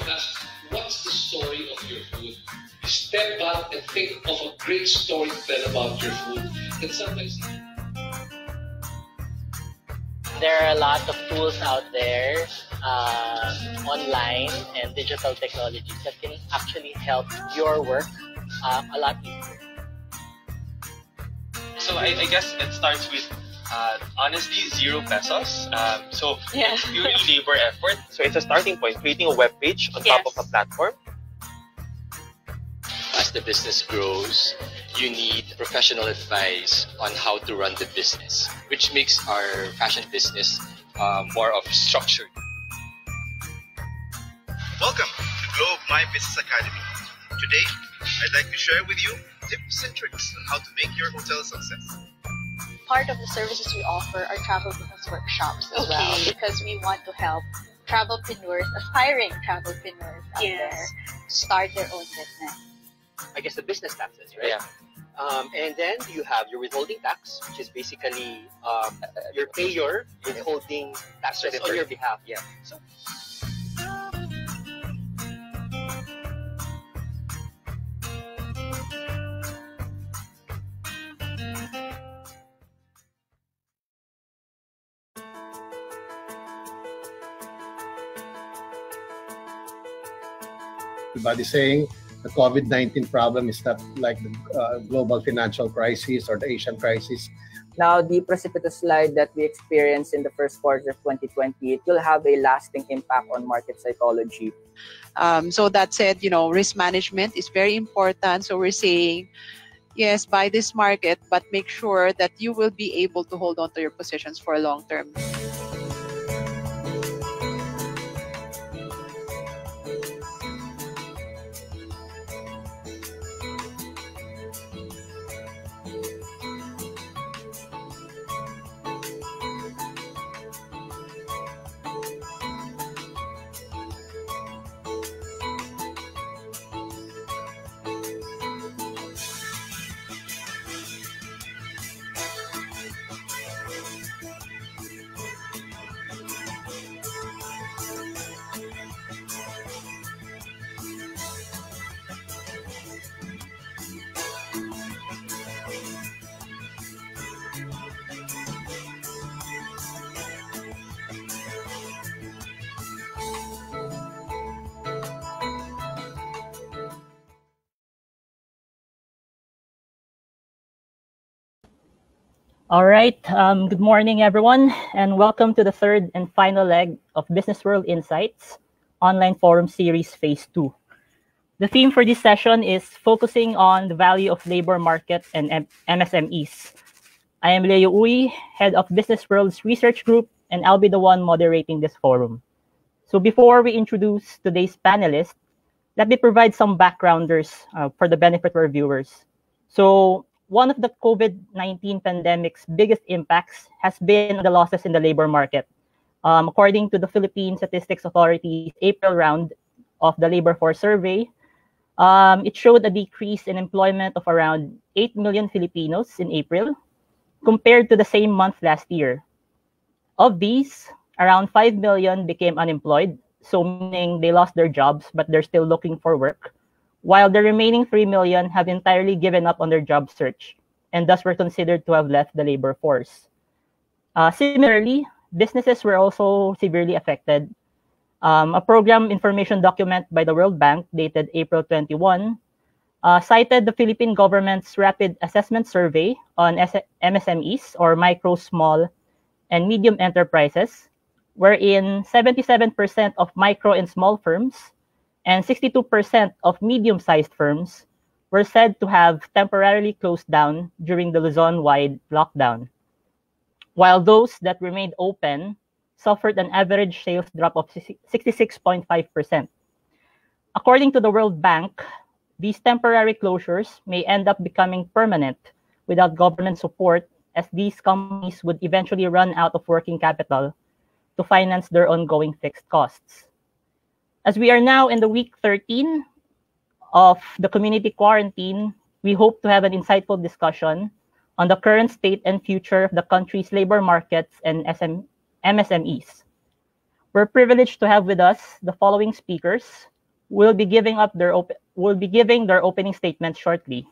ask, what's the story of your food? You step back and think of a great story to tell about your food. And sometimes there are a lot of tools out there, online and digital technologies that can actually help your work a lot easier. So I guess it starts with honestly 0 pesos. So it's purely labor effort. So it's a starting point, creating a web page on top of a platform. As the business grows, you need professional advice on how to run the business, which makes our fashion business more of structured. Welcome to Globe My Business Academy. Today, I'd like to share with you tips and tricks on how to make your hotel a success. Part of the services we offer are travel business workshops as well, because we want to help travelpreneurs, aspiring travelpreneurs out there to start their own business. I guess the business taxes, right? Yeah. And then you have your withholding tax, which is basically you pay your withholding taxes on your behalf. Yeah. So, everybody saying the COVID-19 problem is not like the global financial crisis or the Asian crisis. Now, the precipitous slide that we experienced in the first quarter of 2020, it will have a lasting impact on market psychology. So that said, risk management is very important. So we're saying, yes, buy this market, but make sure that you will be able to hold on to your positions for a long term. All right. Good morning, everyone, and welcome to the third and final leg of BusinessWorld Insights Online Forum Series Phase 2. The theme for this session is focusing on the value of labor market and MSMEs. I am Leo Uy, head of BusinessWorld's research group, and I'll be the one moderating this forum. So before we introduce today's panelists, let me provide some backgrounders for the benefit of our viewers. So one of the COVID-19 pandemic's biggest impacts has been the losses in the labor market. According to the Philippine Statistics Authority's April round of the labor force survey, it showed a decrease in employment of around 8 million Filipinos in April compared to the same month last year. Of these, around 5 million became unemployed, so meaning they lost their jobs but they're still looking for work, while the remaining 3 million have entirely given up on their job search and thus were considered to have left the labor force. Similarly, businesses were also severely affected. A program information document by the World Bank dated April 21 cited the Philippine government's rapid assessment survey on MSMEs, or micro, small, and medium enterprises, wherein 77% of micro and small firms and 62% of medium-sized firms were said to have temporarily closed down during the Luzon-wide lockdown, while those that remained open suffered an average sales drop of 66.5%. According to the World Bank, these temporary closures may end up becoming permanent without government support, as these companies would eventually run out of working capital to finance their ongoing fixed costs. As we are now in the week 13 of the community quarantine, we hope to have an insightful discussion on the current state and future of the country's labor markets and MSMEs. We're privileged to have with us the following speakers will be giving their opening statements shortly.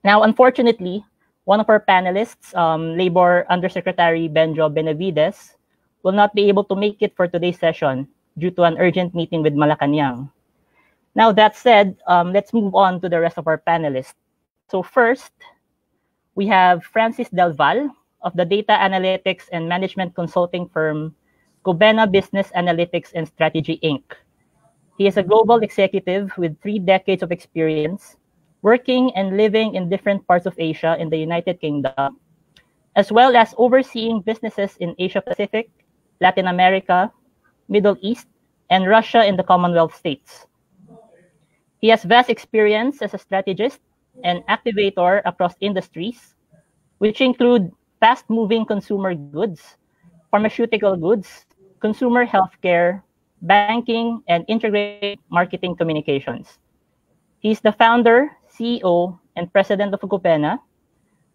Now, unfortunately, one of our panelists, Labor Undersecretary Benjo Benavides, will not be able to make it for today's session due to an urgent meeting with Malacanang. Now, that said, let's move on to the rest of our panelists. So first, we have Francis Del Val of the data analytics and management consulting firm Cobena Business Analytics and Strategy, Inc. He is a global executive with 3 decades of experience working and living in different parts of Asia in the United Kingdom, as well as overseeing businesses in Asia Pacific, Latin America, Middle East, and Russia in the Commonwealth states. He has vast experience as a strategist and activator across industries, which include fast-moving consumer goods, pharmaceutical goods, consumer healthcare, banking, and integrated marketing communications. He's the founder, CEO, and president of Cobena,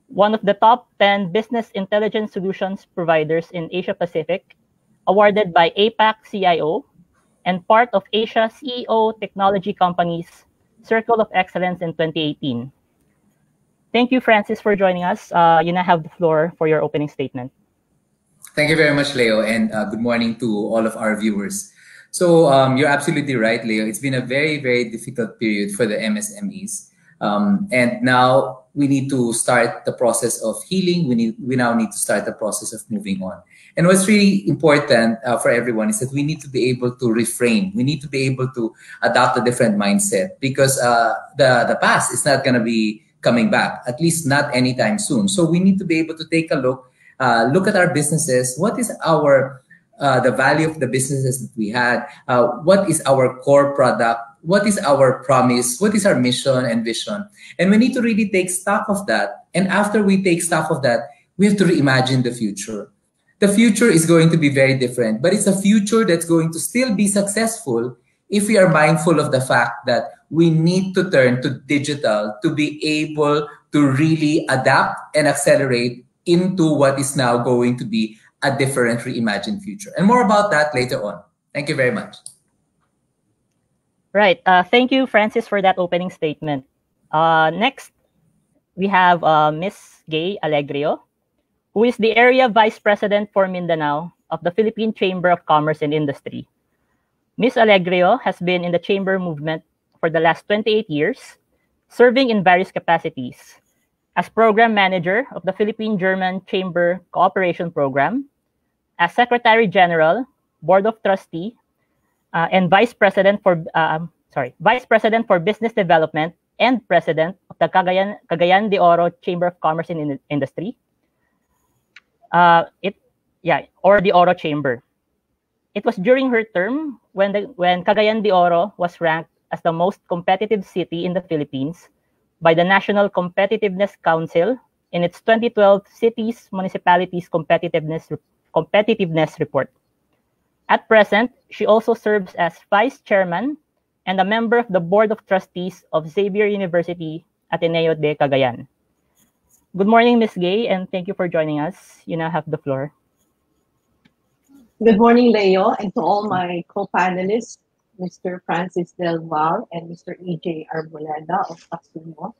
one of the top 10 business intelligence solutions providers in Asia Pacific, awarded by APAC CIO, and part of Asia CEO Technology Company's Circle of Excellence in 2018. Thank you, Francis, for joining us. You now have the floor for your opening statement. Thank you very much, Leo, and good morning to all of our viewers. So you're absolutely right, Leo. It's been a very, very difficult period for the MSMEs. And now we need to start the process of healing. We now need to start the process of moving on. And what's really important for everyone is that we need to be able to reframe. We need to be able to adopt a different mindset, because the past is not going to be coming back, at least not anytime soon. So we need to be able to take a look at our businesses. What is our the value of the businesses that we had? What is our core product? What is our promise? What is our mission and vision? And we need to really take stock of that. And after we take stock of that, we have to reimagine the future. The future is going to be very different, but it's a future that's going to still be successful if we are mindful of the fact that we need to turn to digital to be able to really adapt and accelerate into what is now going to be a different reimagined future. And more about that later on. Thank you very much. Right. Thank you, Francis, for that opening statement. Next, we have Ms. Gay Alegrio, who is the Area Vice President for Mindanao of the Philippine Chamber of Commerce and Industry. Ms. Alegrio has been in the chamber movement for the last 28 years, serving in various capacities as Program Manager of the Philippine-German Chamber Cooperation Program, as Secretary General, Board of Trustee, and Vice President for Business Development and President of the Cagayan de Oro Chamber of Commerce and Industry, or the Oro Chamber. It was during her term when Cagayan de Oro was ranked as the most competitive city in the Philippines by the National Competitiveness Council in its 2012 Cities Municipalities Competitiveness Report. At present, she also serves as Vice Chairman and a member of the Board of Trustees of Xavier University, Ateneo de Cagayan. Good morning, Ms. Gay, and thank you for joining us. You now have the floor. Good morning, Leo, and to all my co-panelists, Mr. Francis Del Val and Mr. E.J. Arboleda of Pasumo.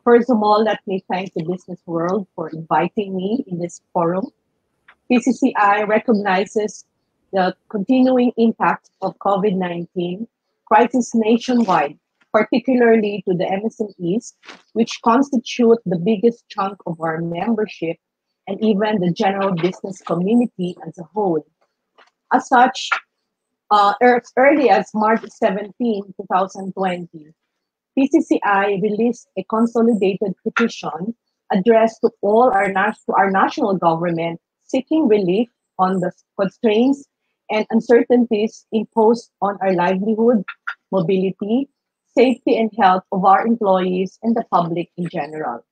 First of all, let me thank the Business World for inviting me in this forum. PCCI recognizes the continuing impact of COVID-19 crisis nationwide, particularly to the MSMEs, which constitute the biggest chunk of our membership and even the general business community as a whole. As such, as early as March 17, 2020, PCCI released a consolidated petition addressed to all our national government seeking relief on the constraints and uncertainties imposed on our livelihood, mobility, safety, and health of our employees and the public in general.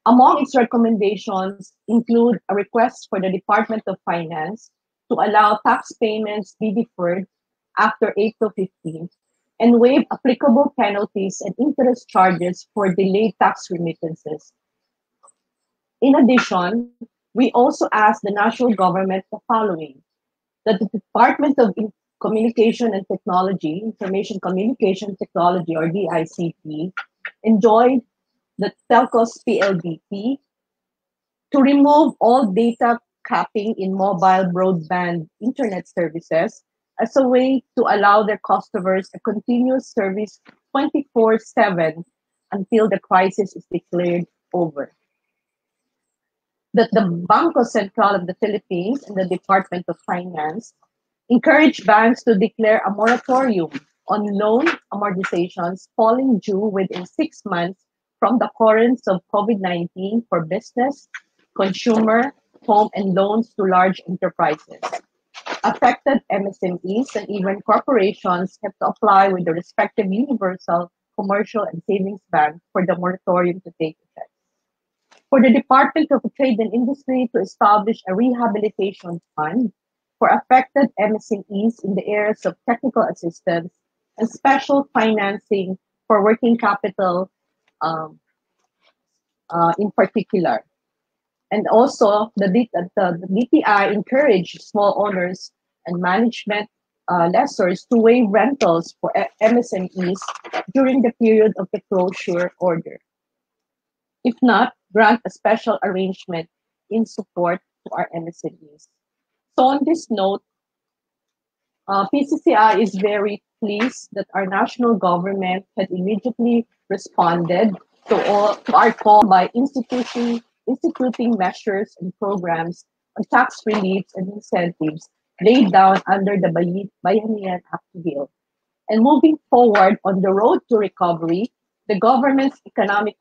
Among its recommendations include a request for the Department of Finance to allow tax payments be deferred after April 15th and waive applicable penalties and interest charges for delayed tax remittances. In addition, we also asked the national government the following: that the Department of Communication and Technology, Information Communication Technology, or DICT, enjoined the telcos PLDT to remove all data capping in mobile broadband internet services as a way to allow their customers a continuous service 24/7 until the crisis is declared over. That the Bangko Sentral of the Philippines and the Department of Finance encourage banks to declare a moratorium on loan amortizations falling due within 6 months from the occurrence of COVID-19 for business, consumer, home, and loans to large enterprises. Affected MSMEs and even corporations have to apply with the respective universal, commercial, and savings bank for the moratorium to take effect. For the Department of Trade and Industry to establish a rehabilitation fund for affected MSMEs in the areas of technical assistance and special financing for working capital in particular. And also, the DTI encouraged small owners and management lessors to waive rentals for MSMEs during the period of the closure order. If not, grant a special arrangement in support to our MSMEs. So on this note, PCCI is very pleased that our national government had immediately responded to our call by instituting measures and programs on tax reliefs and incentives laid down under the Bayanihan Act bill. And moving forward on the road to recovery, the government's economic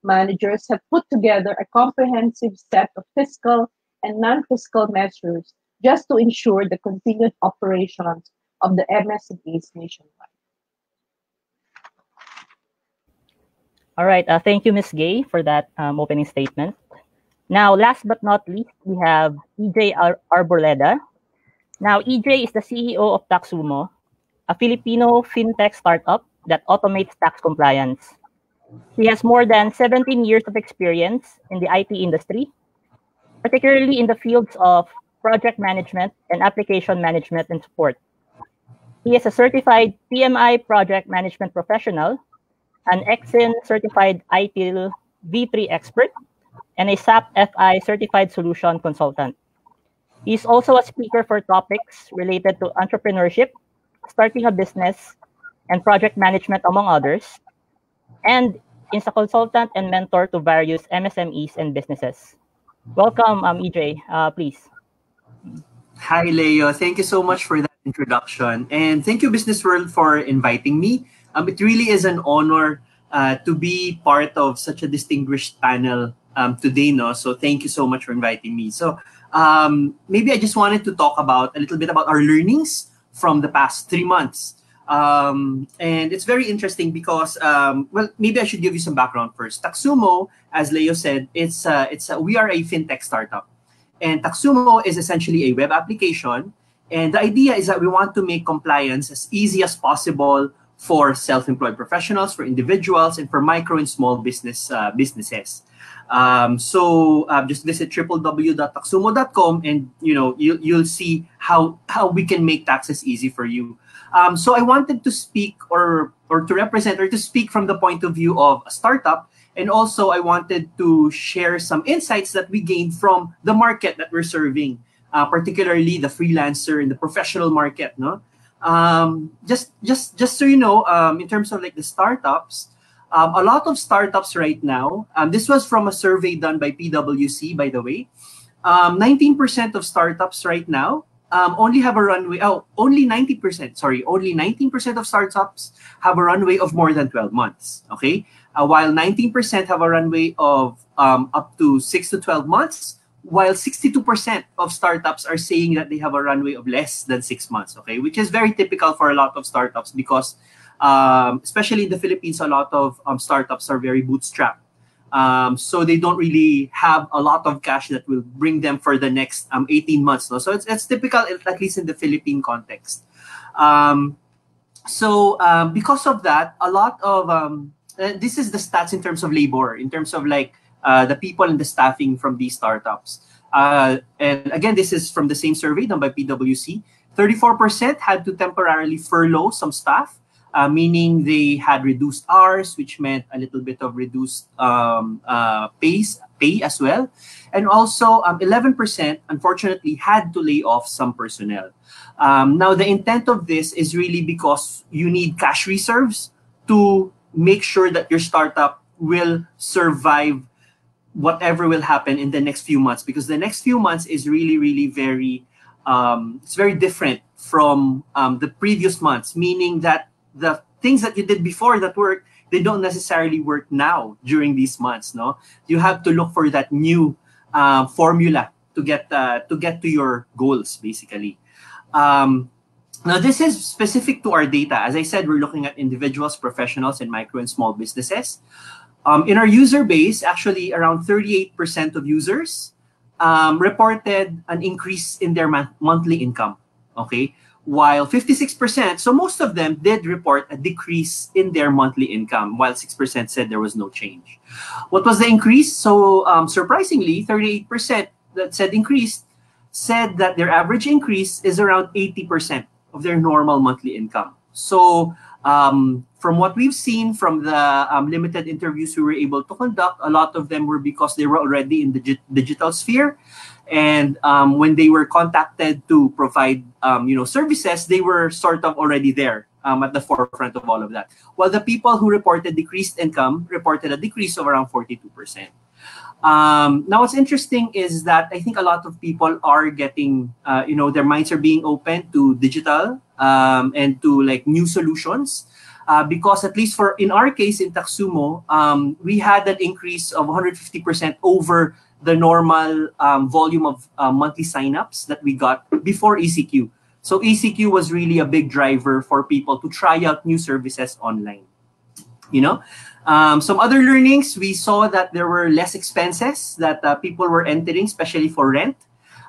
managers have put together a comprehensive set of fiscal and non-fiscal measures just to ensure the continued operations of the MSMEs nationwide. All right. Thank you, Ms. Gay, for that opening statement. Now, last but not least, we have EJ Arboleda. Now, EJ is the CEO of Taxumo, a Filipino fintech startup that automates tax compliance. He has more than 17 years of experience in the IT industry, particularly in the fields of project management and application management and support. He is a certified PMI project management professional, an EXIN certified ITIL V3 expert, and a SAP FI certified solution consultant. He is also a speaker for topics related to entrepreneurship, starting a business, and project management, among others, and is a consultant and mentor to various MSMEs and businesses. Welcome, EJ, please. Hi, Leo. Thank you so much for that introduction. And thank you, Business World, for inviting me. It really is an honor to be part of such a distinguished panel today. So thank you so much for inviting me. So maybe I just wanted to talk about a little bit about our learnings from the past 3 months. And it's very interesting because, well, maybe I should give you some background first. Taxumo, as Leo said, we are a fintech startup. And Taxumo is essentially a web application. And the idea is that we want to make compliance as easy as possible for self-employed professionals, for individuals, and for micro and small businesses. So just visit www.taxumo.com and you'll see how we can make taxes easy for you. So I wanted to speak or to represent or to speak from the point of view of a startup. And also I wanted to share some insights that we gained from the market that we're serving, particularly the freelancer and the professional market. Just so you know, in terms of like the startups, a lot of startups right now, this was from a survey done by PwC, by the way, 19% of startups right now only have a runway, only 19% of startups have a runway of more than 12 months, okay? While 19% have a runway of up to 6 to 12 months, while 62% of startups are saying that they have a runway of less than 6 months, okay? Which is very typical for a lot of startups because especially in the Philippines, a lot of startups are very bootstrapped. So they don't really have a lot of cash that will bring them for the next 18 months. No? So it's typical, at least in the Philippine context. Because of that, a lot of, this is the stats in terms of labor, in terms of like the people and the staffing from these startups. And again, this is from the same survey done by PwC. 34% had to temporarily furlough some staff, meaning they had reduced hours, which meant a little bit of reduced pay as well. And also 11%, unfortunately, had to lay off some personnel. Now, the intent of this is really because you need cash reserves to make sure that your startup will survive whatever will happen in the next few months, because the next few months is really, really very, it's very different from the previous months, meaning that the things that you did before that work, they don't necessarily work now during these months. No, you have to look for that new formula to get to your goals, basically. Now, this is specific to our data. As I said, we're looking at individuals, professionals, and micro and small businesses. In our user base, actually around 38% of users reported an increase in their monthly income, okay? While 56%, so most of them did report a decrease in their monthly income, while 6% said there was no change. What was the increase? So surprisingly, 38% that said increased said that their average increase is around 80% of their normal monthly income. So from what we've seen from the limited interviews we were able to conduct, a lot of them were because they were already in the digital sphere. And when they were contacted to provide services, they were sort of already there at the forefront of all of that. While the people who reported decreased income reported a decrease of around 42%. Now, what's interesting is that I think a lot of people are getting, their minds are being open to digital and to like new solutions. Because at least in our case in Taxumo, we had an increase of 150% over the normal volume of monthly signups that we got before ECQ. So ECQ was really a big driver for people to try out new services online. Some other learnings, we saw that there were less expenses that people were entering, especially for rent.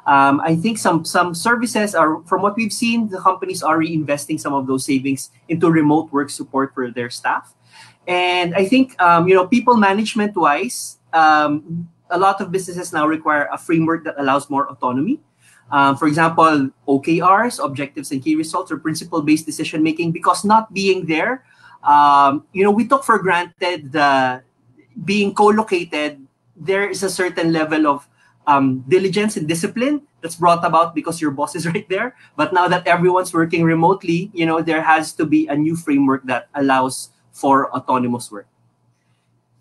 I think some services are, from what we've seen, the companies are reinvesting some of those savings into remote work support for their staff. And I think, people management-wise, a lot of businesses now require a framework that allows more autonomy. For example, OKRs, objectives and key results, or principle-based decision-making, because not being there, we took for granted the being co-located. There is a certain level of diligence and discipline that's brought about because your boss is right there. But now that everyone's working remotely, there has to be a new framework that allows for autonomous work.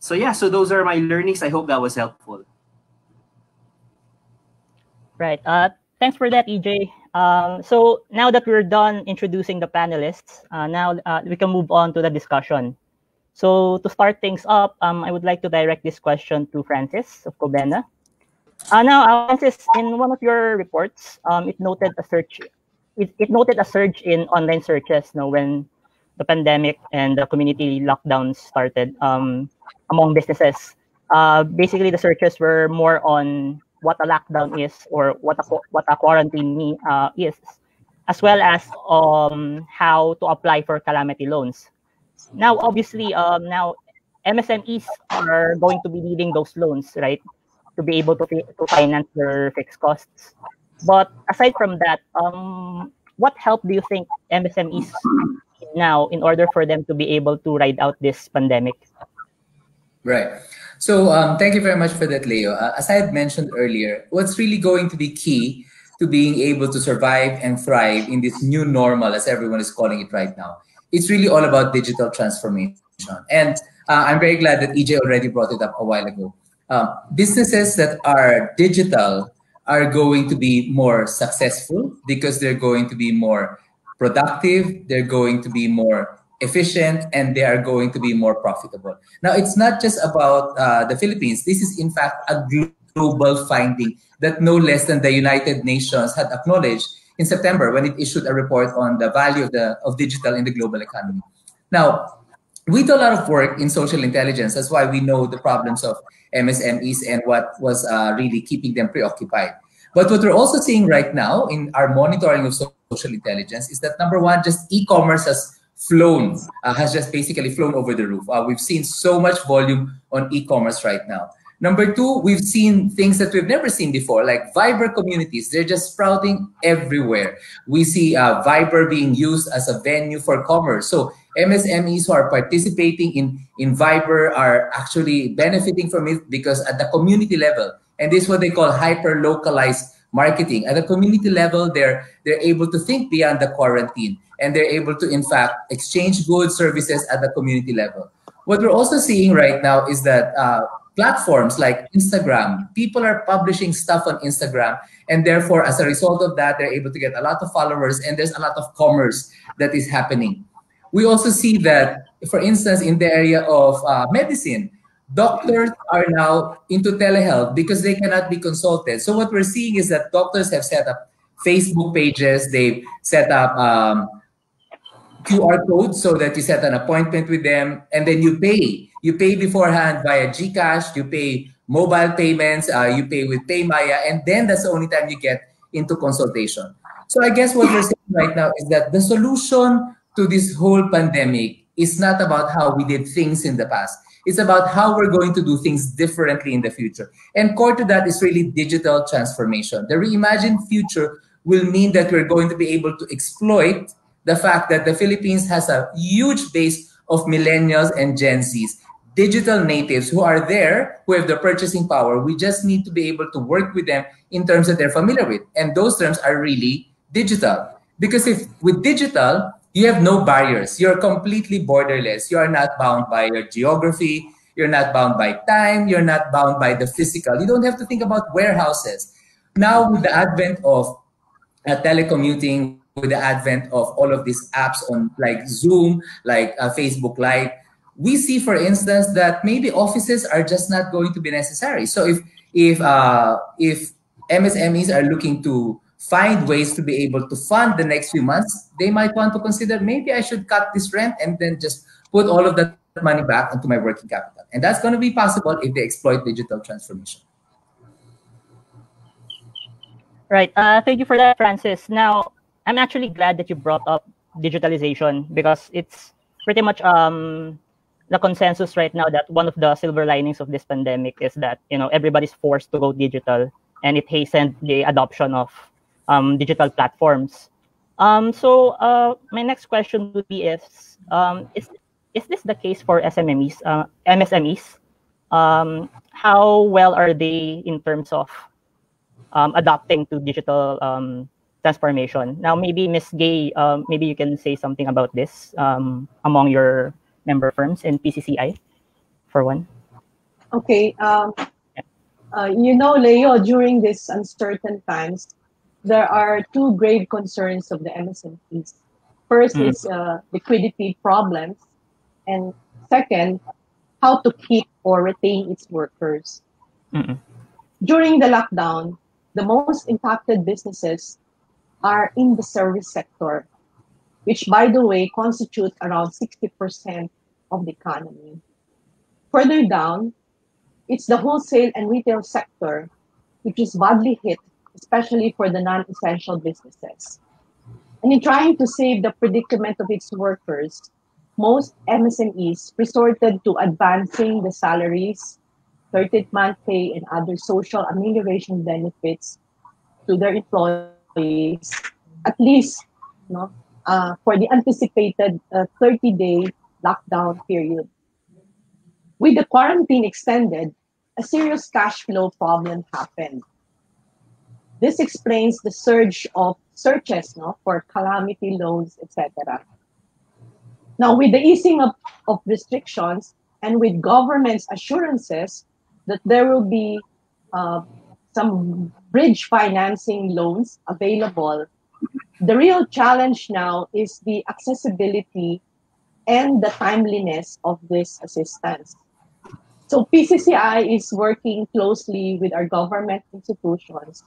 So those are my learnings. I hope that was helpful. Right. Thanks for that, EJ. So now that we're done introducing the panelists, now we can move on to the discussion. So to start things up, I would like to direct this question to Francis of Cobena. Now, Francis, in one of your reports, it noted a surge. It noted a surge in online searches when the pandemic and the community lockdowns started among businesses. Basically, the searches were more on what a lockdown is or what a quarantine is, as well as how to apply for calamity loans. Now, obviously, now MSMEs are going to be needing those loans, right, to be able to finance their fixed costs. But aside from that, what help do you think MSMEs need now in order for them to be able to ride out this pandemic? Right. So thank you very much for that, Leo. As I had mentioned earlier, what's really going to be key to being able to survive and thrive in this new normal, as everyone is calling it right now, it's really all about digital transformation. And I'm very glad that EJ already brought it up a while ago. Businesses that are digital are going to be more successful because they're going to be more productive, they're going to be more efficient, and they are going to be more profitable. Now, it's not just about the Philippines. This is, in fact, a global finding that no less than the United Nations had acknowledged in September when it issued a report on the value of digital in the global economy. Now, we do a lot of work in social intelligence. That's why we know the problems of MSMEs and what was really keeping them preoccupied. But what we're also seeing right now in our monitoring of social intelligence is that, number one, just e-commerce has just basically flown over the roof. We've seen so much volume on e-commerce right now. Number two, we've seen things that we've never seen before, like Viber communities. They're just sprouting everywhere. We see Viber being used as a venue for commerce. So MSMEs who are participating in Viber are actually benefiting from it because at the community level, and this is what they call hyper-localized marketing. At the community level, they're able to think beyond the quarantine, and they're able to, in fact, exchange goods, services at the community level. What we're also seeing right now is that platforms like Instagram, people are publishing stuff on Instagram, and therefore, as a result of that, they're able to get a lot of followers, and there's a lot of commerce that is happening. We also see that, for instance, in the area of medicine, doctors are now into telehealth because they cannot be consulted. So what we're seeing is that doctors have set up Facebook pages, they've set up QR codes so that you set an appointment with them, and then you pay. You pay beforehand via GCash, you pay mobile payments, you pay with PayMaya, and then that's the only time you get into consultation. So I guess what we're saying right now is that the solution to this whole pandemic is not about how we did things in the past. It's about how we're going to do things differently in the future. And core to that is really digital transformation. The reimagined future will mean that we're going to be able to exploit the fact that the Philippines has a huge base of millennials and Gen Zs, digital natives who are there, who have the purchasing power. We just need to be able to work with them in terms that they're familiar with. And those terms are really digital. Because if with digital, you have no barriers. You're completely borderless. You are not bound by your geography. You're not bound by time. You're not bound by the physical. You don't have to think about warehouses. Now, with the advent of telecommuting, with the advent of all of these apps on like Zoom, like Facebook Live, we see, for instance, that maybe offices are just not going to be necessary. So if MSMEs are looking to find ways to be able to fund the next few months, they might want to consider, maybe I should cut this rent and then just put all of that money back into my working capital. And that's going to be possible if they exploit digital transformation. Right. Thank you for that, Francis. Now, I'm actually glad that you brought up digitalization because it's pretty much the consensus right now that one of the silver linings of this pandemic is that, you know, everybody's forced to go digital, and it hastened the adoption of digital platforms. So my next question would be is this the case for SMMEs, MSMEs? How well are they in terms of adapting to digital transformation? Now, maybe Ms. Gay, maybe you can say something about this among your member firms in PCCI, for one. Okay. You know, Leo, during these uncertain times, there are two grave concerns of the MSMEs. First is liquidity problems, and second, how to keep or retain its workers. During the lockdown, the most impacted businesses are in the service sector, which, by the way, constitute around 60% of the economy. Further down, it's the wholesale and retail sector, which is badly hit, especially for the non-essential businesses. And in trying to save the predicament of its workers, most MSMEs resorted to advancing the salaries, 30th month pay, and other social amelioration benefits to their employees, at least for the anticipated 30-day lockdown period. With the quarantine extended, a serious cash flow problem happened. This explains the surge of searches for calamity loans, etc. Now, with the easing of restrictions and with government's assurances that there will be some bridge financing loans available, the real challenge now is the accessibility and the timeliness of this assistance. So PCCI is working closely with our government institutions,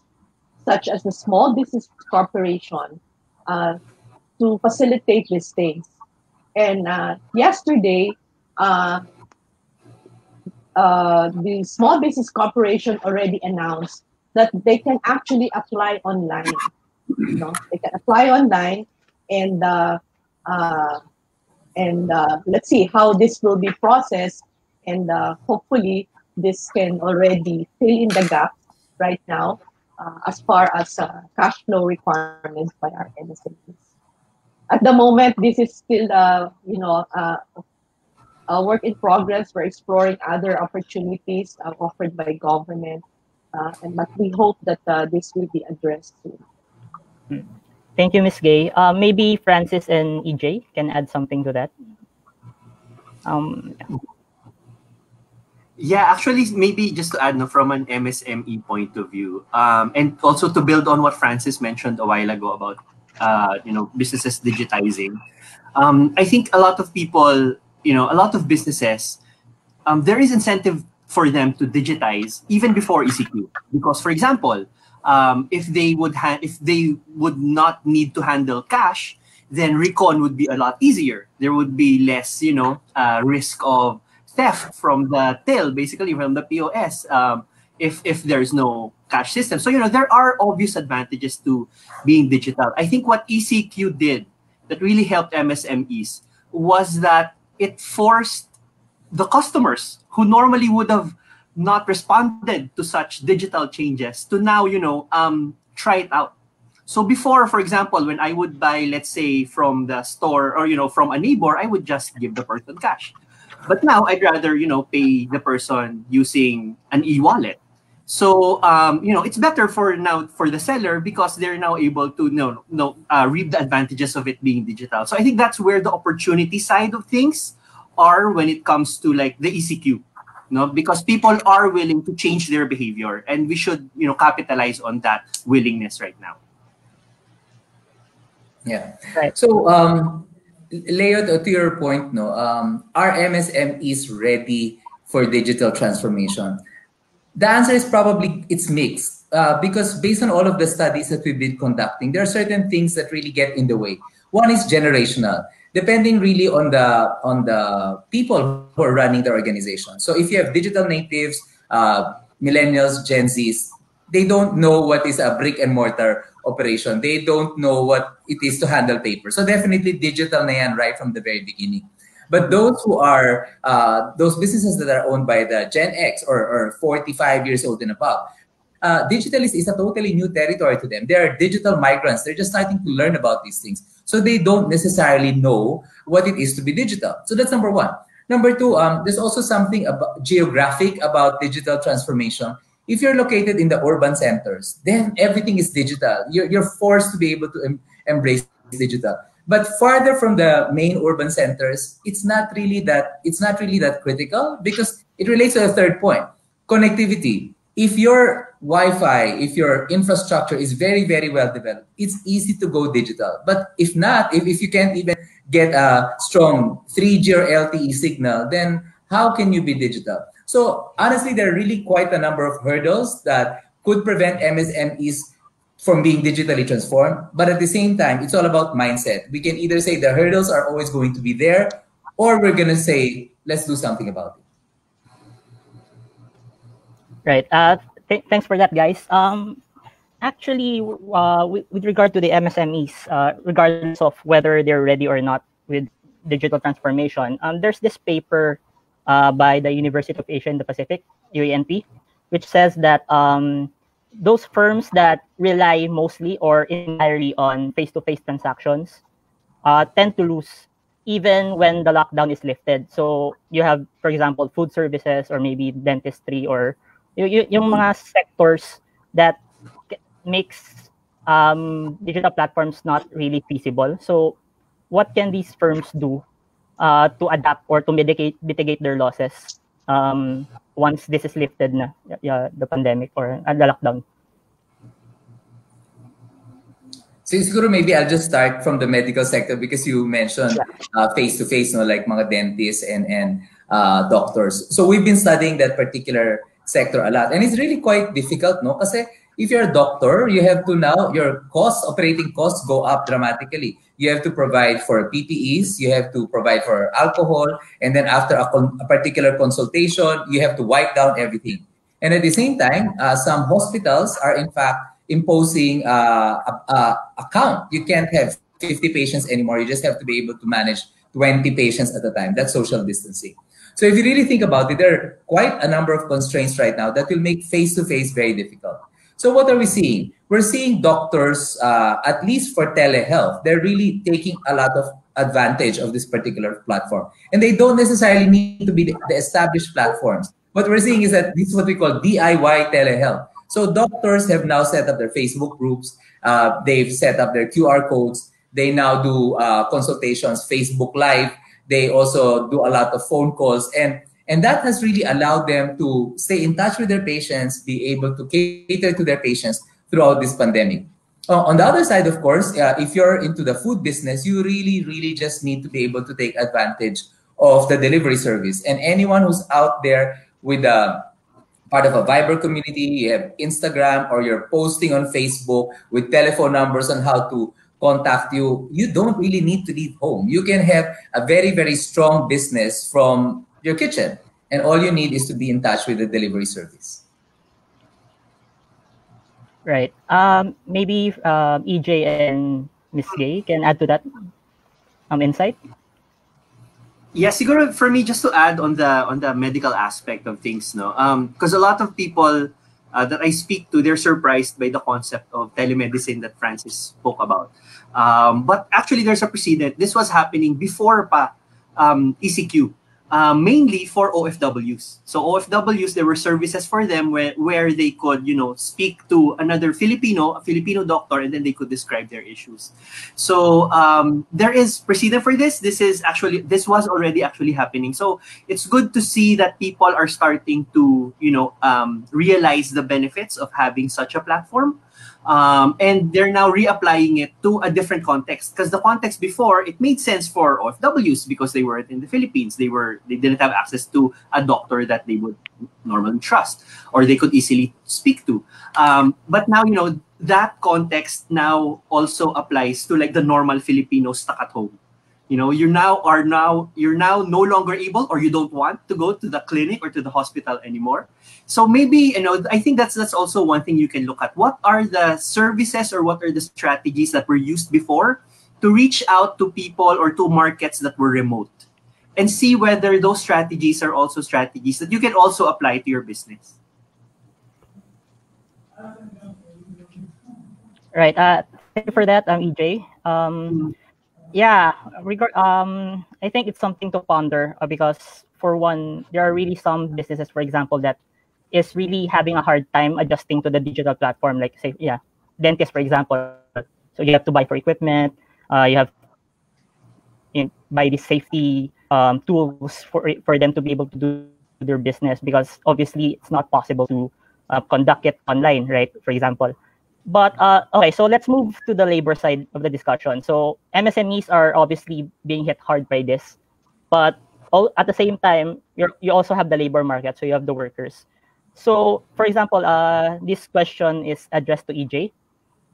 such as the Small Business Corporation, to facilitate these things. And yesterday, the Small Business Corporation already announced that they can actually apply online. They can apply online, and let's see how this will be processed, and hopefully this can already fill in the gaps right now as far as cash flow requirements by our MSMEs. At the moment, this is still, a work in progress. We're exploring other opportunities offered by government, but we hope that this will be addressed soon. Thank you, Ms. Gay. Maybe Francis and EJ can add something to that. Yeah, actually, maybe just to add from an MSME point of view, and also to build on what Francis mentioned a while ago about businesses digitizing. I think a lot of people, a lot of businesses, there is incentive for them to digitize even before ECQ. Because, for example, if they would not need to handle cash, then recon would be a lot easier. There would be less, risk of theft from the till, basically from the POS, if there's no cash system. So, there are obvious advantages to being digital. I think what ECQ did that really helped MSMEs was that it forced the customers who normally would have not responded to such digital changes to now, try it out. So before, for example, when I would buy, let's say, from the store or, from a neighbor, I would just give the person cash. But now I'd rather, pay the person using an e-wallet. So, it's better for the seller because they're now able to reap the advantages of it being digital. So I think that's where the opportunity side of things are when it comes to like the ECQ, because people are willing to change their behavior, and we should, capitalize on that willingness right now. Yeah. Right. So, Leo, to your point, are MSMEs ready for digital transformation? The answer is probably it's mixed because based on all of the studies that we've been conducting, there are certain things that really get in the way. One is generational, depending really on the people who are running the organization. So if you have digital natives, millennials, Gen Zs, they don't know what is a brick and mortar operation. They don't know what it is to handle paper. So definitely digital na yan right from the very beginning. But those who are, those businesses that are owned by the Gen X or 45 years old and above, digital is a totally new territory to them. They are digital migrants. They're just starting to learn about these things. So they don't necessarily know what it is to be digital. So that's number one. Number two, there's also something about geographic about digital transformation. If you're located in the urban centers, then everything is digital. You're forced to be able to embrace digital. But farther from the main urban centers, it's not really that critical because it relates to the third point, connectivity. If your Wi-Fi, if your infrastructure is very, very well developed, it's easy to go digital. But if not, if you can't even get a strong 3G or LTE signal, then how can you be digital? So honestly, there are really quite a number of hurdles that could prevent MSMEs from being digitally transformed. But at the same time, it's all about mindset. We can either say the hurdles are always going to be there, or we're going to say, let's do something about it. Right. Thanks for that, guys. Actually, with regard to the MSMEs, regardless of whether they're ready or not with digital transformation, there's this paper by the University of Asia and the Pacific, UANP, which says that those firms that rely mostly or entirely on face-to-face transactions tend to lose even when the lockdown is lifted. So you have, for example, food services or maybe dentistry or yung mga sectors that makes digital platforms not really feasible. So what can these firms do to adapt or to mitigate their losses once this is lifted na, the pandemic or the lockdown? So siguro maybe I'll just start from the medical sector because you mentioned face-to-face, like mga dentists and doctors. So we've been studying that particular sector a lot. And it's really quite difficult, no? Kasi if you're a doctor, you have to now, your operating costs go up dramatically. You have to provide for PPEs, you have to provide for alcohol, and then after a particular consultation, you have to wipe down everything. And at the same time, some hospitals are in fact imposing a count. You can't have 50 patients anymore. You just have to be able to manage 20 patients at a time. That's social distancing. So if you really think about it, there are quite a number of constraints right now that will make face-to-face very difficult. So what are we seeing? We're seeing doctors, at least for telehealth, they're really taking a lot of advantage of this particular platform. And they don't necessarily need to be the established platforms. What we're seeing is that this is what we call DIY telehealth. So doctors have now set up their Facebook groups. They've set up their QR codes. They now do consultations, Facebook Live. They also do a lot of phone calls. And that has really allowed them to stay in touch with their patients, be able to cater to their patients throughout this pandemic. On the other side, of course, if you're into the food business, you really, really just need to be able to take advantage of the delivery service. And anyone who's out there with a part of a Viber community, you have Instagram, or you're posting on Facebook with telephone numbers on how to contact you, you don't really need to leave home. You can have a very, very strong business from your kitchen. And all you need is to be in touch with the delivery service. Right. Maybe EJ and Miss Gay can add to that insight. Yeah, siguro for me, just to add on the medical aspect of things, no, because a lot of people that I speak to, they're surprised by the concept of telemedicine that Francis spoke about. But actually, there's a precedent. This was happening before pa ECQ. Mainly for OFWs. So OFWs, there were services for them where they could, speak to another Filipino, a Filipino doctor, and then they could describe their issues. So there is precedent for this. This was already actually happening. So it's good to see that people are starting to, realize the benefits of having such a platform. And they're now reapplying it to a different context, because the context before, it made sense for OFWs because they weren't in the Philippines. They didn't have access to a doctor that they would normally trust or they could easily speak to. But now, that context now also applies to like the normal Filipino stuck at home. You're now no longer able, or you don't want to go to the clinic or to the hospital anymore. So maybe, I think that's also one thing you can look at. What are the services or what are the strategies that were used before to reach out to people or to markets that were remote, and see whether those strategies are also strategies that you can also apply to your business. Right. Thank you for that, EJ. Yeah, I think it's something to ponder because, for one, there are really some businesses, for example, that is really having a hard time adjusting to the digital platform. Like, say, dentist, for example. So you have to buy for equipment. You have buy these safety tools for them to be able to do their business, because obviously it's not possible to conduct it online, right? For example. But okay, so let's move to the labor side of the discussion. So MSMEs are obviously being hit hard by this, but at the same time, you also have the labor market, so you have the workers. So, for example, this question is addressed to EJ.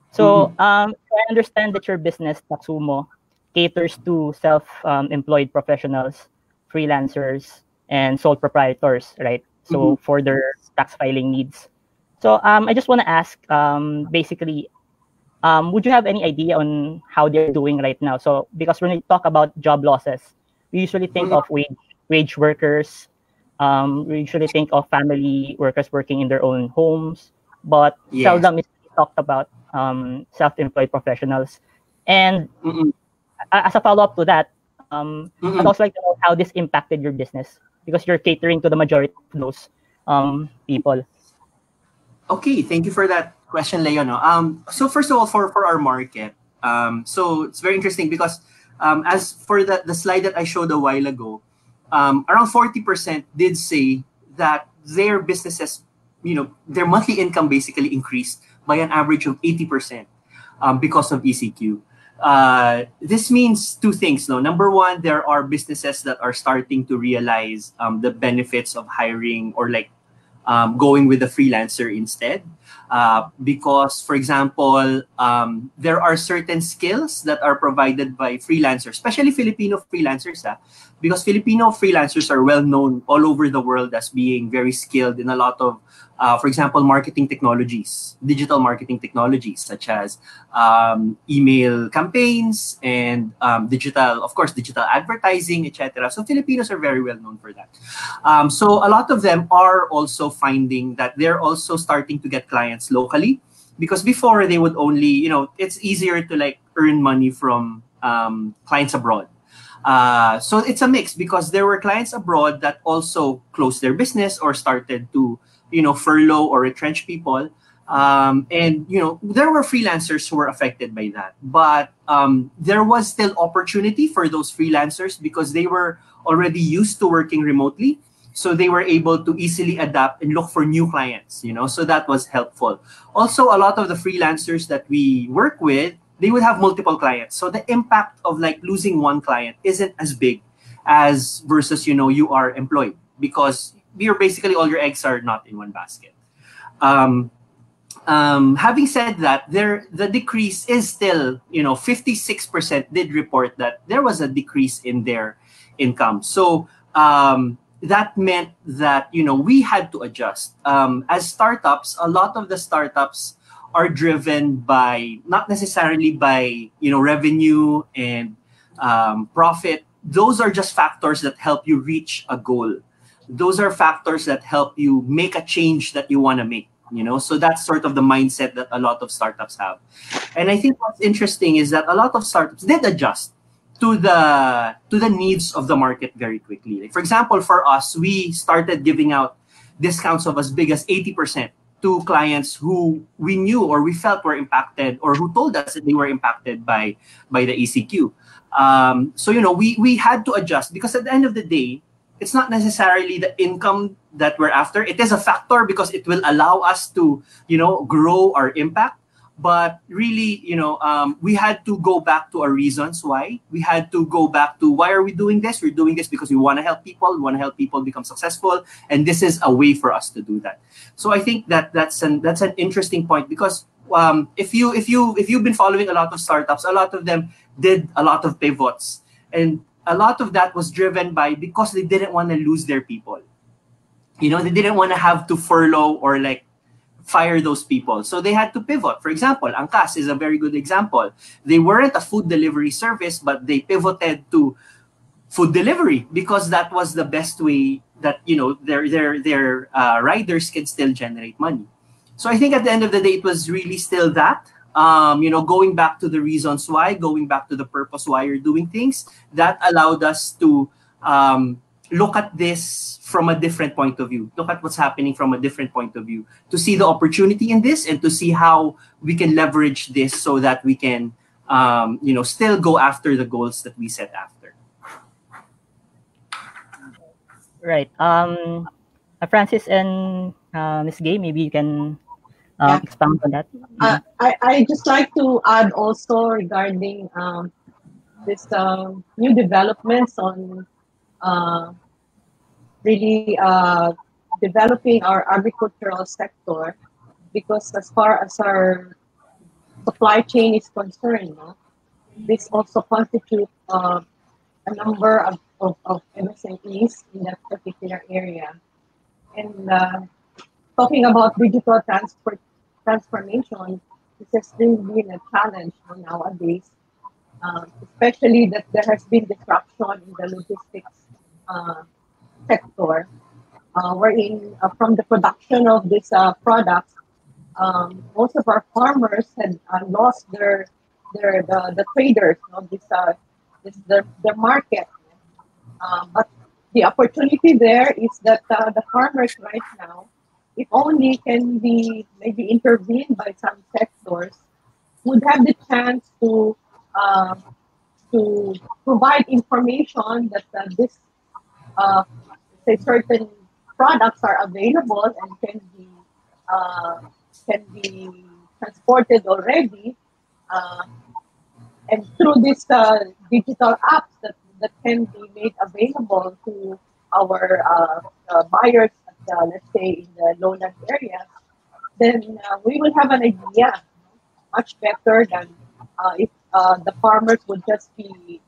So I understand that your business, Tatsumo, caters to self-employed professionals, freelancers, and sole proprietors, right? So for their tax filing needs. So I just want to ask, basically, would you have any idea on how they're doing right now? So because when we talk about job losses, we usually think of wage workers. We usually think of family workers working in their own homes, but seldom is talked about self-employed professionals. And as a follow-up to that, I'd also like to know how this impacted your business, because you're catering to the majority of those people. Okay, thank you for that question, Leo. So first of all, for our market, so it's very interesting because as for the slide that I showed a while ago, around 40% did say that their businesses, their monthly income basically increased by an average of 80% because of ECQ. This means two things. Number one, there are businesses that are starting to realize the benefits of hiring or going with a freelancer instead. Because, for example, there are certain skills that are provided by freelancers, especially Filipino freelancers, because Filipino freelancers are well known all over the world as being very skilled in a lot of For example, marketing technologies, digital marketing technologies, such as email campaigns and digital, of course, digital advertising, etc. So Filipinos are very well known for that. So a lot of them are also finding that they're also starting to get clients locally, because before they would only, it's easier to like earn money from clients abroad. So it's a mix, because there were clients abroad that also closed their business or started to, furlough or retrench people. And, there were freelancers who were affected by that. But there was still opportunity for those freelancers because they were already used to working remotely. So they were able to easily adapt and look for new clients, so that was helpful. Also, a lot of the freelancers that we work with, they would have multiple clients. So the impact of like losing one client isn't as big as versus, you are employed, because you're basically all your eggs are not in one basket. Having said that, the decrease is still, 56% did report that there was a decrease in their income. So that meant that, we had to adjust. As startups, a lot of the startups are driven by, not necessarily by, revenue and profit. Those are just factors that help you reach a goal. Those are factors that help you make a change that you want to make, so that's sort of the mindset that a lot of startups have. And I think what's interesting is that a lot of startups did adjust to the needs of the market very quickly. Like, for example, for us, we started giving out discounts of as big as 80% to clients who we knew or we felt were impacted, or who told us that they were impacted by the ECQ. So, we had to adjust, because at the end of the day, it's not necessarily the income that we're after. It is a factor because it will allow us to, grow our impact. But really, we had to go back to our reasons why. We had to go back to, why are we doing this? We're doing this because we want to help people. We want to help people become successful, and this is a way for us to do that. So I think that's an interesting point, because if you've been following a lot of startups, a lot of them did a lot of pivots, and a lot of that was driven by, because they didn't want to lose their people. They didn't want to have to furlough or like fire those people. So they had to pivot. For example, Angkas is a very good example. They weren't a food delivery service, but they pivoted to food delivery because that was the best way that, their riders can still generate money. So I think at the end of the day, it was really still that, going back to the reasons why, going back to the purpose why you're doing things, that allowed us to look at this from a different point of view, look at what's happening from a different point of view, to see the opportunity in this and to see how we can leverage this so that we can, still go after the goals that we set after. Right. Francis and Ms. Gay, maybe you can expound on that. I just like to add also regarding this new developments on really developing our agricultural sector, because as far as our supply chain is concerned, this also constitutes a number of MSMEs in that particular area. And talking about digital transformation, this has really been a challenge nowadays, especially that there has been disruption in the logistics sector, wherein from the production of these products, most of our farmers had lost the traders, the market. But the opportunity there is that the farmers right now, if only can be maybe intervened by some sectors, would have the chance to provide information that this say certain products are available and can be transported already, and through these digital apps that can be made available to our buyers at let's say in the lowland areas, then we will have an idea much better than if the farmers would just be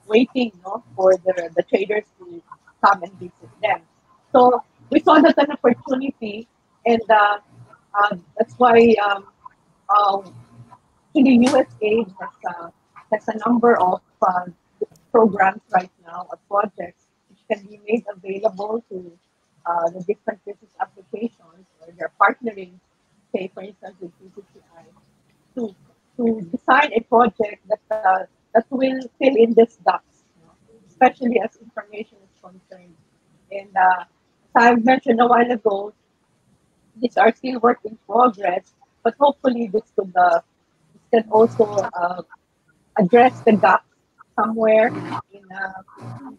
waiting for the traders to come and visit them. So we saw that an opportunity, and that's why the USA has a number of programs right now, or projects, which can be made available to the different business applications, or they're partnering, say, for instance, with BCCI, to design a project that will fill in these gaps, especially as information is concerned. And as I mentioned a while ago, these are still work in progress, but hopefully this can also address the gaps somewhere in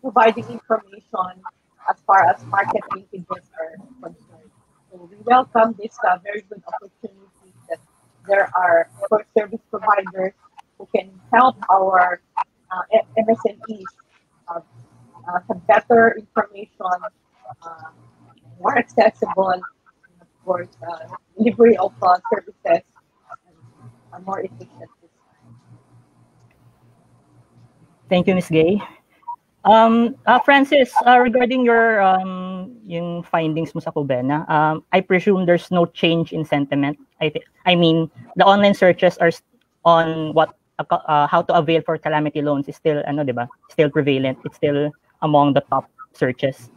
providing information as far as market linkages are concerned. So we welcome this very good opportunity that there are, of course, service providers who can help our MSMEs have better information, more accessible, and of course, delivery of services are more efficient. Thank you, Ms. Gay. Francis, regarding your yung findings mo sa Kubena, I presume there's no change in sentiment. I mean, the online searches are on what how to avail for calamity loans is still diba? Still prevalent. It's still among the top searches.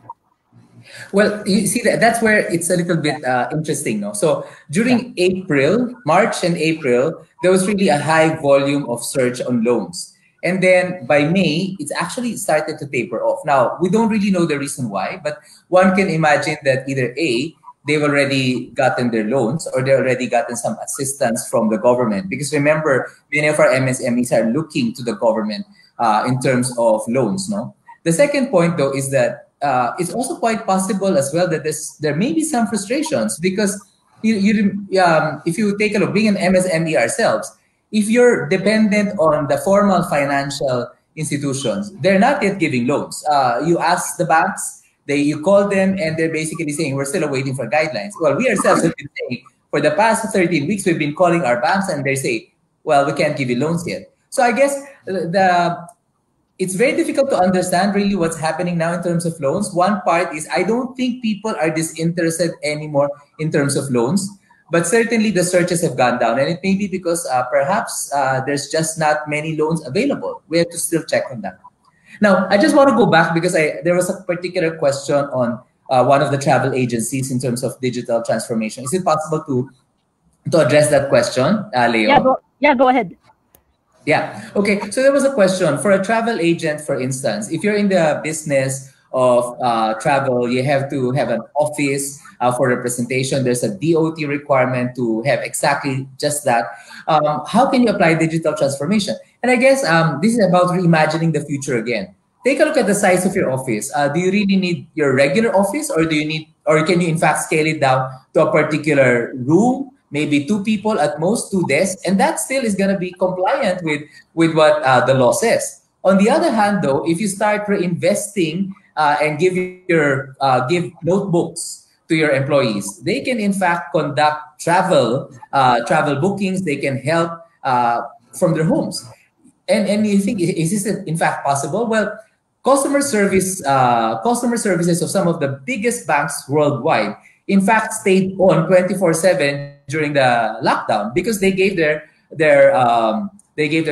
Well, you see that's where it's a little bit interesting, no? So during March and April, there was really a high volume of search on loans. And then by May, it's actually started to taper off. Now, we don't really know the reason why, but one can imagine that either A, they've already gotten their loans, or they've already gotten some assistance from the government. Because remember, many of our MSMEs are looking to the government in terms of loans, no? The second point, though, is that it's also quite possible as well that there may be some frustrations, because if you take a look, being an MSME ourselves, if you're dependent on the formal financial institutions, they're not yet giving loans. You ask the banks, you call them, and they're basically saying, we're still waiting for guidelines. Well, we ourselves have been saying, for the past 13 weeks, we've been calling our banks, and they say, well, we can't give you loans yet. So I guess it's very difficult to understand really what's happening now in terms of loans. One part is I don't think people are disinterested anymore in terms of loans. But certainly the searches have gone down, and it may be because perhaps there's just not many loans available. We have to still check on that. Now, I just want to go back because there was a particular question on one of the travel agencies in terms of digital transformation. Is it possible to address that question, Leo? Go ahead. Yeah. Okay. So there was a question for a travel agent, for instance. If you're in the business of travel, you have to have an office for representation. There's a DOT requirement to have exactly just that. How can you apply digital transformation? And I guess this is about reimagining the future again. Take a look at the size of your office. Do you really need your regular office, or can you in fact scale it down to a particular room? Maybe 2 people at most, 2 desks, and that still is going to be compliant with what the law says. On the other hand, though, if you start reinvesting and give notebooks to your employees, they can in fact conduct travel bookings. They can help from their homes. And you think, is this in fact possible? Well, customer services of some of the biggest banks worldwide, in fact, stayed on 24/7 during the lockdown because they gave their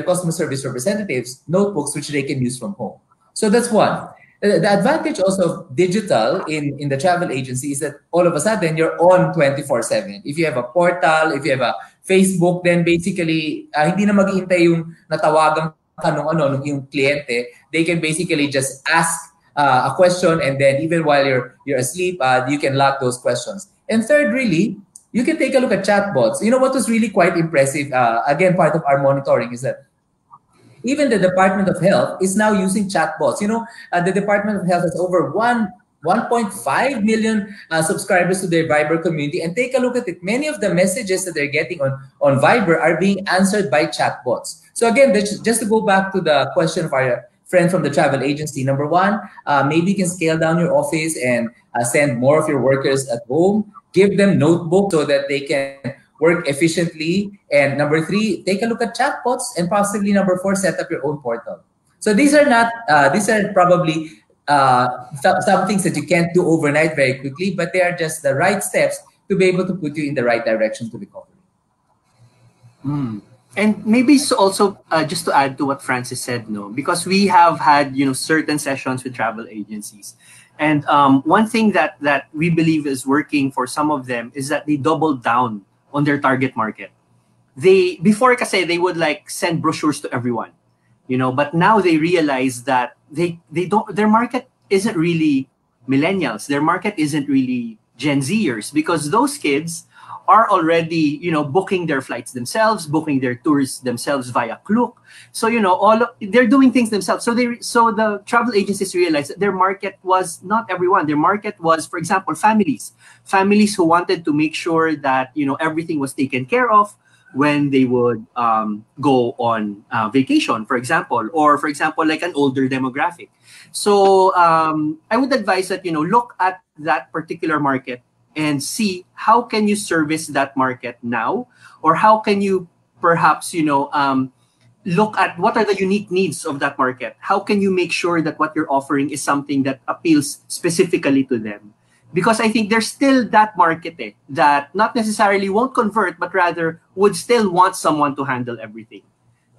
customer service representatives notebooks which they can use from home. So that's one. The advantage also of digital in the travel agency is that all of a sudden you're on 24/7. If you have a portal, if you have a Facebook, then basically hindi na maghihintay yung natawagan ka nung yung kliyente. They can basically just ask a question, and then even while you're asleep, you can log those questions. And third, really, you can take a look at chatbots. You know what was really quite impressive? Again, part of our monitoring is that even the Department of Health is now using chatbots. You know, the Department of Health has over 1.5 million subscribers to their Viber community. And take a look at it. Many of the messages that they're getting on Viber are being answered by chatbots. So again, just to go back to the question of our friend from the travel agency, number one, maybe you can scale down your office and send more of your workers at home. Give them notebooks so that they can work efficiently. And number 3, take a look at chatbots. And possibly number 4, set up your own portal. So these are probably some things that you can't do overnight very quickly, but they are just the right steps to be able to put you in the right direction to recovery. And maybe also just to add to what Francis said, no, because we have had certain sessions with travel agencies, and one thing that we believe is working for some of them is that they doubled down on their target market. They before kasi they would like send brochures to everyone, but now they realize that they don't, their market isn't really millennials, their market isn't really Gen Zers, because those kids are already booking their flights themselves, booking their tours themselves via Klook. So they're doing things themselves. So the travel agencies realized that their market was not everyone. Their market was, for example, families who wanted to make sure that everything was taken care of when they would go on vacation, for example, or for example like an older demographic. So I would advise that look at that particular market and see how can you service that market now, or how can you perhaps look at what are the unique needs of that market. How can you make sure that what you're offering is something that appeals specifically to them? Because I think there's still that market that not necessarily won't convert, but rather would still want someone to handle everything,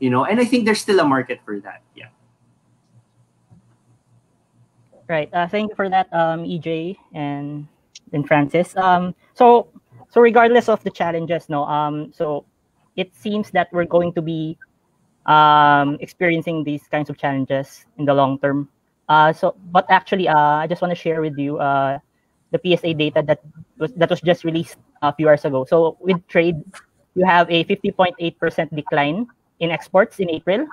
and I think there's still a market for that. Yeah. Right. Thank you for that, EJ and Francis. So regardless of the challenges, so it seems that we're going to be experiencing these kinds of challenges in the long term. But actually, I just want to share with you the PSA data that was just released a few hours ago. So with trade, you have a 50.8% decline in exports in April,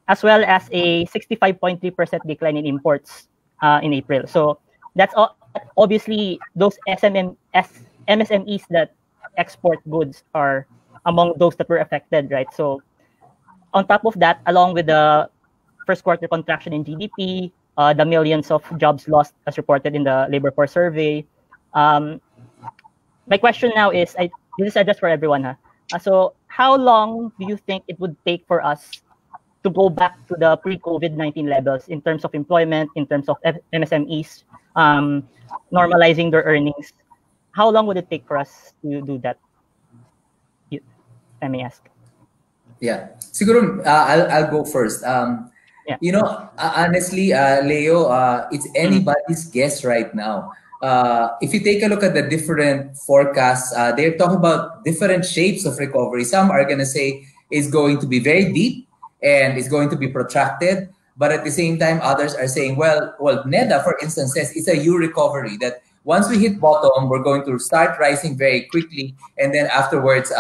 as well as a 65.3% decline in imports in April. So that's obviously those MSMEs that export goods are among those that were affected, right? So on top of that, along with the first quarter contraction in GDP, the millions of jobs lost as reported in the labor force survey. My question now is, this is just for everyone. So how long do you think it would take for us to go back to the pre-COVID-19 levels in terms of employment, in terms of MSMEs, normalizing their earnings? How long would it take for us to do that? I may ask. Yeah, siguro I'll go first. Honestly, Leo, it's anybody's guess right now. If you take a look at the different forecasts, they're talking about different shapes of recovery. Some are going to say it's going to be very deep and it's going to be protracted. But at the same time, others are saying, well, NEDA, for instance, says it's a U recovery, that once we hit bottom, we're going to start rising very quickly. And then afterwards,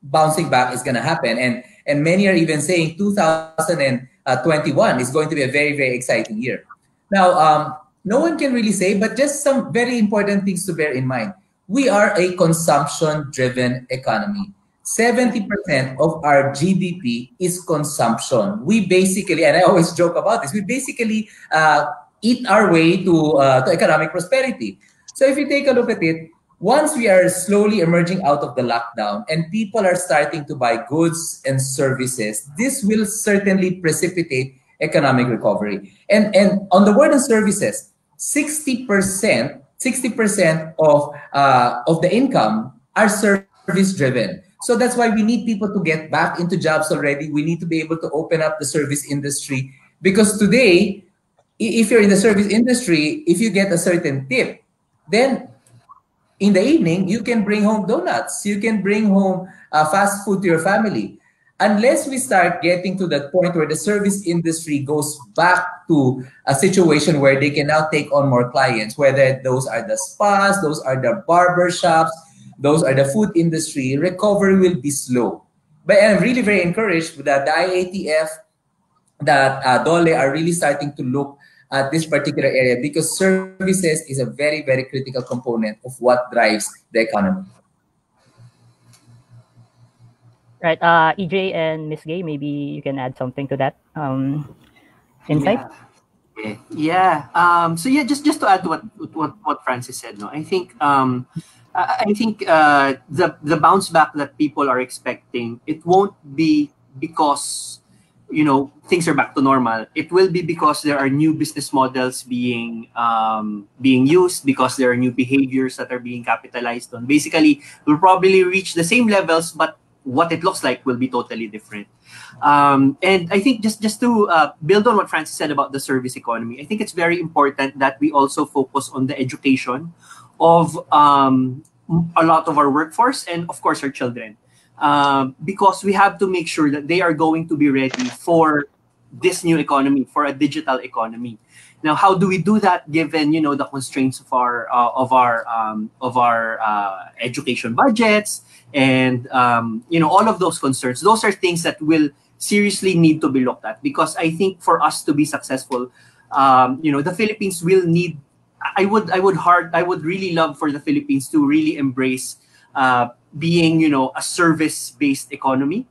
bouncing back is going to happen. And many are even saying 2021 is going to be a very, very exciting year. Now, no one can really say, but just some very important things to bear in mind. We are a consumption-driven economy. 70% of our GDP is consumption. We basically, and I always joke about this, we basically eat our way to economic prosperity. So if you take a look at it, once we are slowly emerging out of the lockdown and people are starting to buy goods and services, this will certainly precipitate economic recovery. And on the word and services, 60% of the income are service driven. So that's why we need people to get back into jobs already. We need to be able to open up the service industry, because today, if you're in the service industry, if you get a certain tip, then in the evening, you can bring home donuts. You can bring home fast food to your family. Unless we start getting to that point where the service industry goes back to a situation where they can now take on more clients, whether those are the spas, those are the barber shops, those are the food industry, recovery will be slow. But I'm really very encouraged that the IATF, that DOLE are really starting to look at this particular area, because services is a very, very critical component of what drives the economy. Right, EJ and Miss Gay, maybe you can add something to that insight. So just to add to what Francis said, no, I think the bounce back that people are expecting, it won't be because things are back to normal, it will be because there are new business models being used, because there are new behaviors that are being capitalized on. Basically, we'll probably reach the same levels, but what it looks like will be totally different. And I think just to build on what Francis said about the service economy, I think it's very important that we also focus on the education of a lot of our workforce and, of course, our children. Because we have to make sure that they are going to be ready for this new economy, for a digital economy. Now, how do we do that given the constraints of our education budgets and all of those concerns? Those are things that will seriously need to be looked at, because I think for us to be successful, the Philippines will need. I would really love for the Philippines to really embrace being a service-based economy,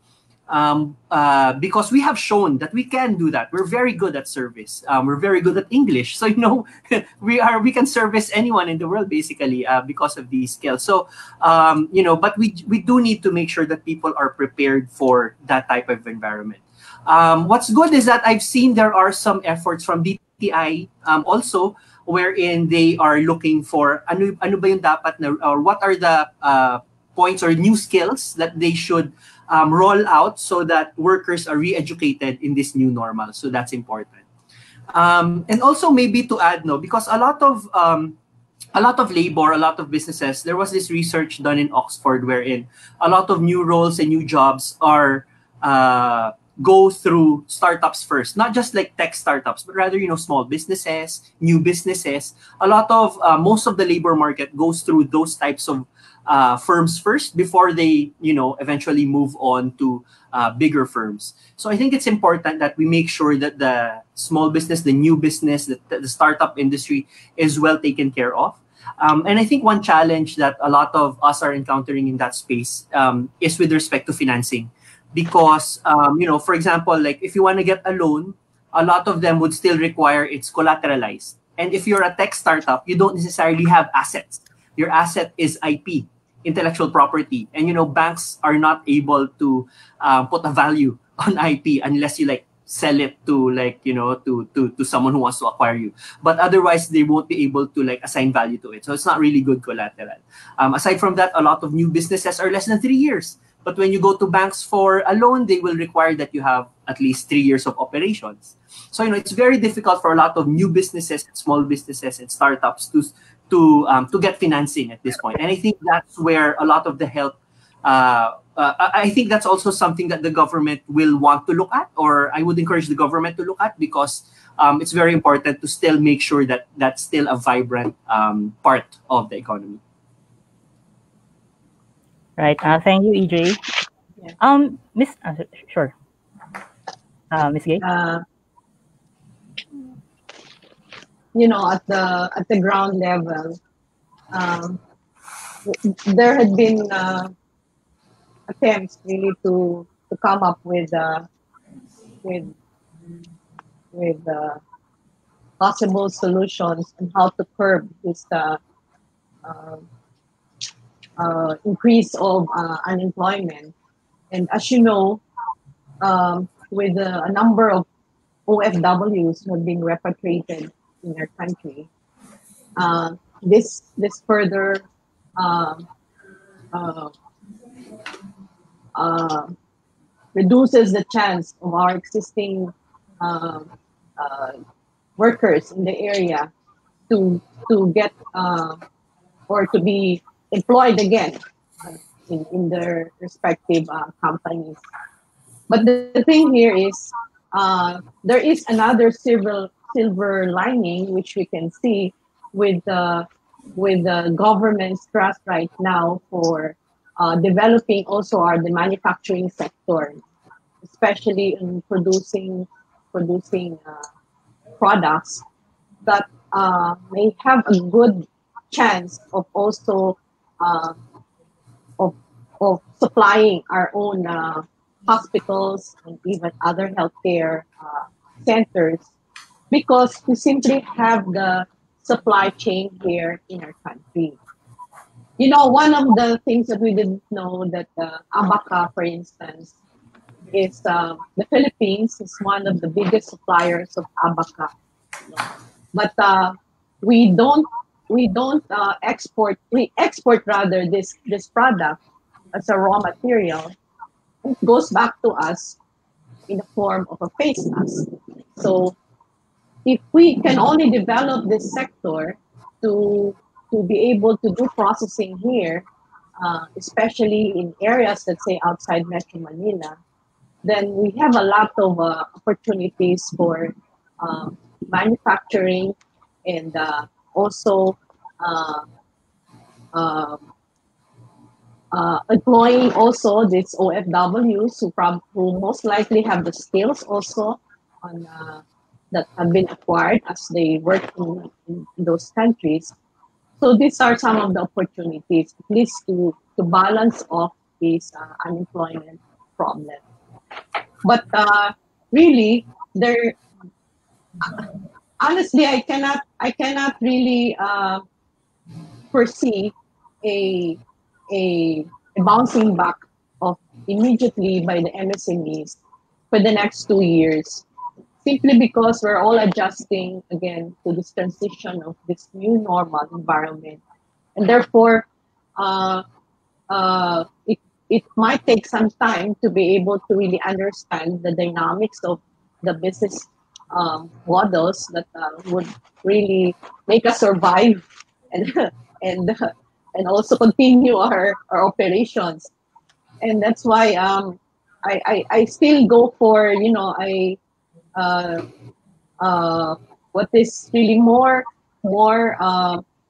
because we have shown that we can do that. We're very good at service. We're very good at English, so we can service anyone in the world basically because of these skills. So but we do need to make sure that people are prepared for that type of environment. What's good is that I've seen there are some efforts from DTI also, wherein they are looking for ano ba yung dapat na, or what are the points or new skills that they should roll out so that workers are re-educated in this new normal. So that's important. And also maybe to add, because a lot of labor, a lot of businesses, there was this research done in Oxford wherein a lot of new roles and new jobs are go through startups first, not just like tech startups, but rather, small businesses, new businesses. A lot of, most of the labor market goes through those types of firms first before they, eventually move on to bigger firms. So I think it's important that we make sure that the small business, the new business, the startup industry is well taken care of. And I think one challenge that a lot of us are encountering in that space is with respect to financing. Because, for example, like if you want to get a loan, a lot of them would still require it's collateralized. And if you're a tech startup, you don't necessarily have assets. Your asset is IP, intellectual property. And, banks are not able to put a value on IP unless you sell it to to someone who wants to acquire you. But otherwise, they won't be able to assign value to it. So it's not really good collateral. Aside from that, a lot of new businesses are less than 3 years. But when you go to banks for a loan, they will require that you have at least 3 years of operations. So, it's very difficult for a lot of new businesses, small businesses, and startups to get financing at this point. And I think that's where a lot of the help, I think that's also something that the government will want to look at, or I would encourage the government to look at, because it's very important to still make sure that that's still a vibrant part of the economy. Right. Thank you, EJ. Yeah. Miss, sure. Miss Gay. At the ground level, there had been attempts really to come up with possible solutions on how to curb this increase of unemployment. And as you know, with a number of OFWs who have been repatriated in our country, this further reduces the chance of our existing workers in the area to get or to be employed again in their respective companies. But the thing here is there is another silver lining which we can see with the government's trust right now for developing also the manufacturing sector, especially in producing products that may have a good chance of also of supplying our own hospitals and even other healthcare centers, because we simply have the supply chain here in our country. One of the things that we didn't know that Abaca, for instance, is the Philippines is one of the biggest suppliers of abaca. You know. But we don't export. We export rather this product as a raw material. It goes back to us in the form of a face mask. So if we can only develop this sector to be able to do processing here, especially in areas, let's say outside Metro Manila, then we have a lot of opportunities for manufacturing and also uh, uh, employing also these OFWs who most likely have the skills also on that have been acquired as they work in those countries. So these are some of the opportunities, at least to balance off this unemployment problem. But really, there honestly, I cannot really foresee a, a bouncing back of immediately by the MSMEs for the next 2 years, simply because we're all adjusting again to this transition of this new normal environment, and therefore, uh, it might take some time to be able to really understand the dynamics of the business models that would really make us survive and and and also continue our operations. And that's why I still go for uh, uh, what is really more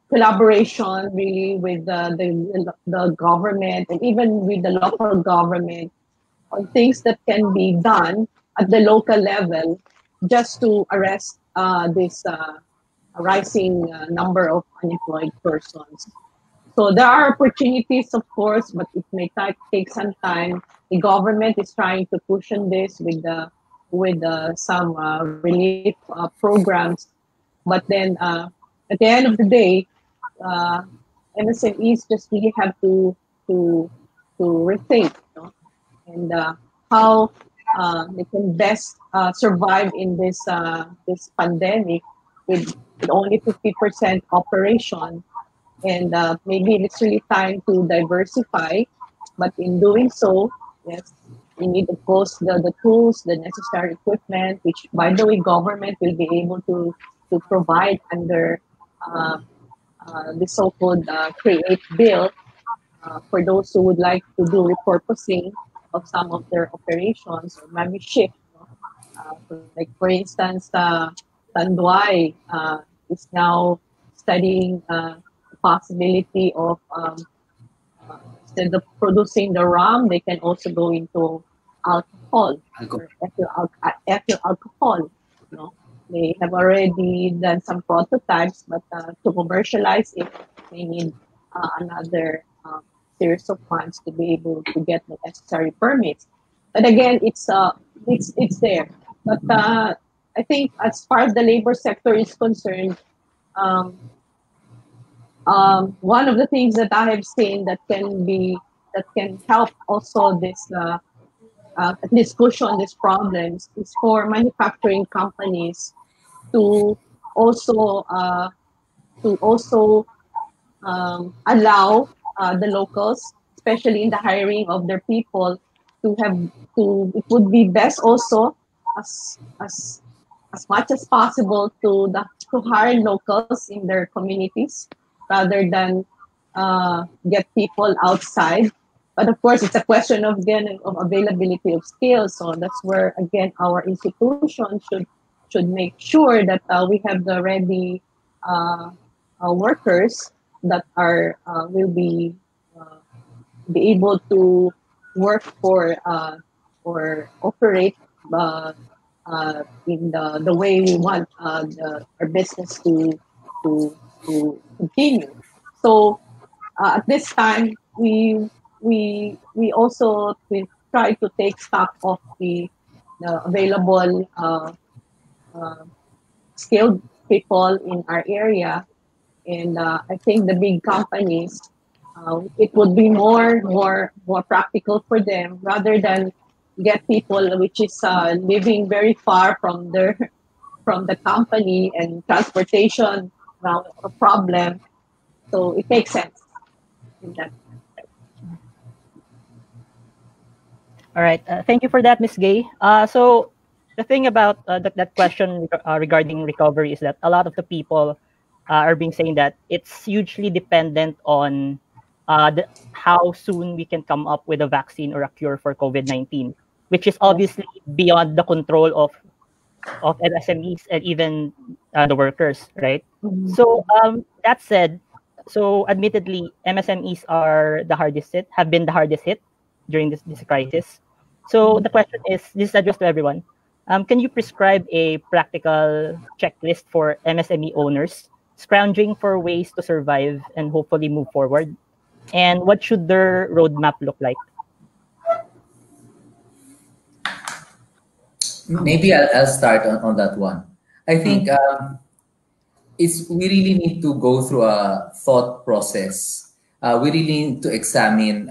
collaboration really with the government and even with the local government on things that can be done at the local level just to arrest this rising number of unemployed persons. So there are opportunities, of course, but it may take some time. The government is trying to cushion this with some relief programs, but then at the end of the day, uh, MSMEs just really have to to rethink, you know, and how they can best survive in this pandemic with only 50% operation. And maybe it's really time to diversify. But in doing so, yes, we need, of course, the tools, the necessary equipment, which, by the way, government will be able to provide under uh, the so-called Create Bill for those who would like to do repurposing of some of their operations or maybe shift. You know? Like, for instance, Tanduay is now studying the possibility of instead of producing the rum, they can also go into alcohol or ethyl alcohol. You know, they have already done some prototypes, but to commercialize it, they need another series of funds to be able to get the necessary permits. But again, it's there. But I think as far as the labor sector is concerned, um, one of the things that I have seen that can help also this at least cushion these problems is for manufacturing companies to also uh, allow the locals, especially in the hiring of their people, to have to. It would be best also as as as much as possible to hire locals in their communities rather than get people outside. But of course, it's a question of again of availability of skills. So that's where again our institution should make sure that we have the ready uh, workers that are will be able to work for or operate in the way we want our business to continue. So at this time, we also we try to take stock of the available uh, skilled people in our area, and I think the big companies, it would be more practical for them rather than get people which is living very far from the company, and transportation now a problem. So it makes sense in that. All right. Thank you for that, Miss Gay. So the thing about that question regarding recovery is that a lot of the people are being saying that it's hugely dependent on how soon we can come up with a vaccine or a cure for COVID-19, which is obviously beyond the control of MSMEs and even the workers, right? So that said, so admittedly, MSMEs are the hardest hit, have been the hardest hit during this crisis. So the question is, this is addressed to everyone. Can you prescribe a practical checklist for MSME owners scrounging for ways to survive and hopefully move forward? And what should their roadmap look like? Maybe I'll start on that one. I think we really need to go through a thought process. We really need to examine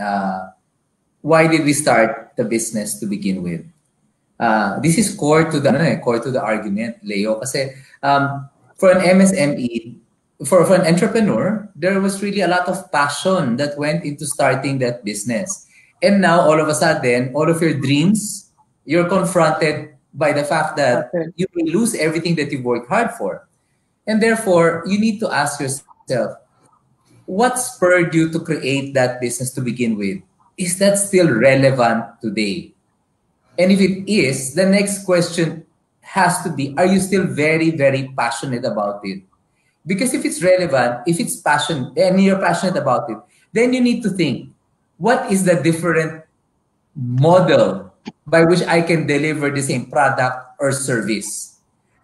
why did we start the business to begin with. This is core to the argument, Leo. Kasi for an MSME, for an entrepreneur, there was really a lot of passion that went into starting that business. And now, all of a sudden, all of your dreams, you're confronted by the fact that you will lose everything that you've worked hard for. And therefore, you need to ask yourself, what spurred you to create that business to begin with? Is that still relevant today? And if it is, the next question has to be, are you still very, very passionate about it? Because if it's relevant, if it's passion, and you're passionate about it, then you need to think, what is the different model by which I can deliver the same product or service?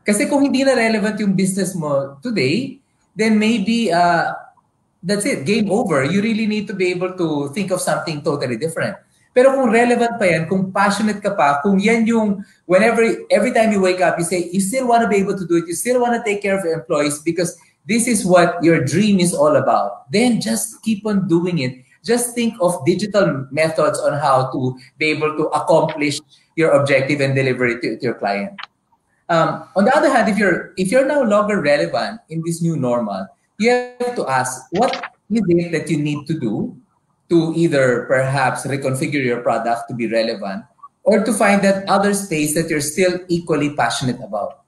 Kasi kung hindi na relevant yung business mo today, then maybe that's it, game over. You really need to be able to think of something totally different. Pero kung relevant pa yan, kung passionate ka pa, kung yan yung every time you wake up, you say, you still want to be able to do it, you still want to take care of your employees because this is what your dream is all about, then just keep on doing it. Just think of digital methods on how to be able to accomplish your objective and deliver it to your client. On the other hand, if you're no longer relevant in this new normal, you have to ask, what is it that you need to do to either perhaps reconfigure your product to be relevant or to find that other space that you're still equally passionate about.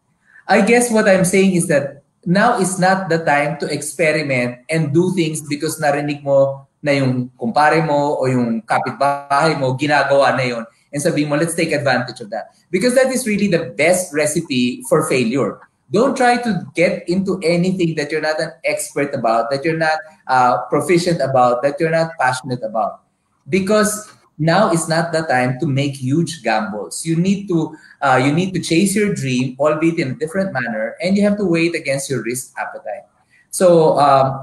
I guess what I'm saying is that now is not the time to experiment and do things because narinig mo na yung kumpare mo o yung kapitbahay mo ginagawa na yun and sabihin mo, let's take advantage of that. Because that is really the best recipe for failure. Don't try to get into anything that you're not an expert about, that you're not proficient about, that you're not passionate about. Because now is not the time to make huge gambles. You need to chase your dream, albeit in a different manner, and you have to weigh it against your risk appetite. So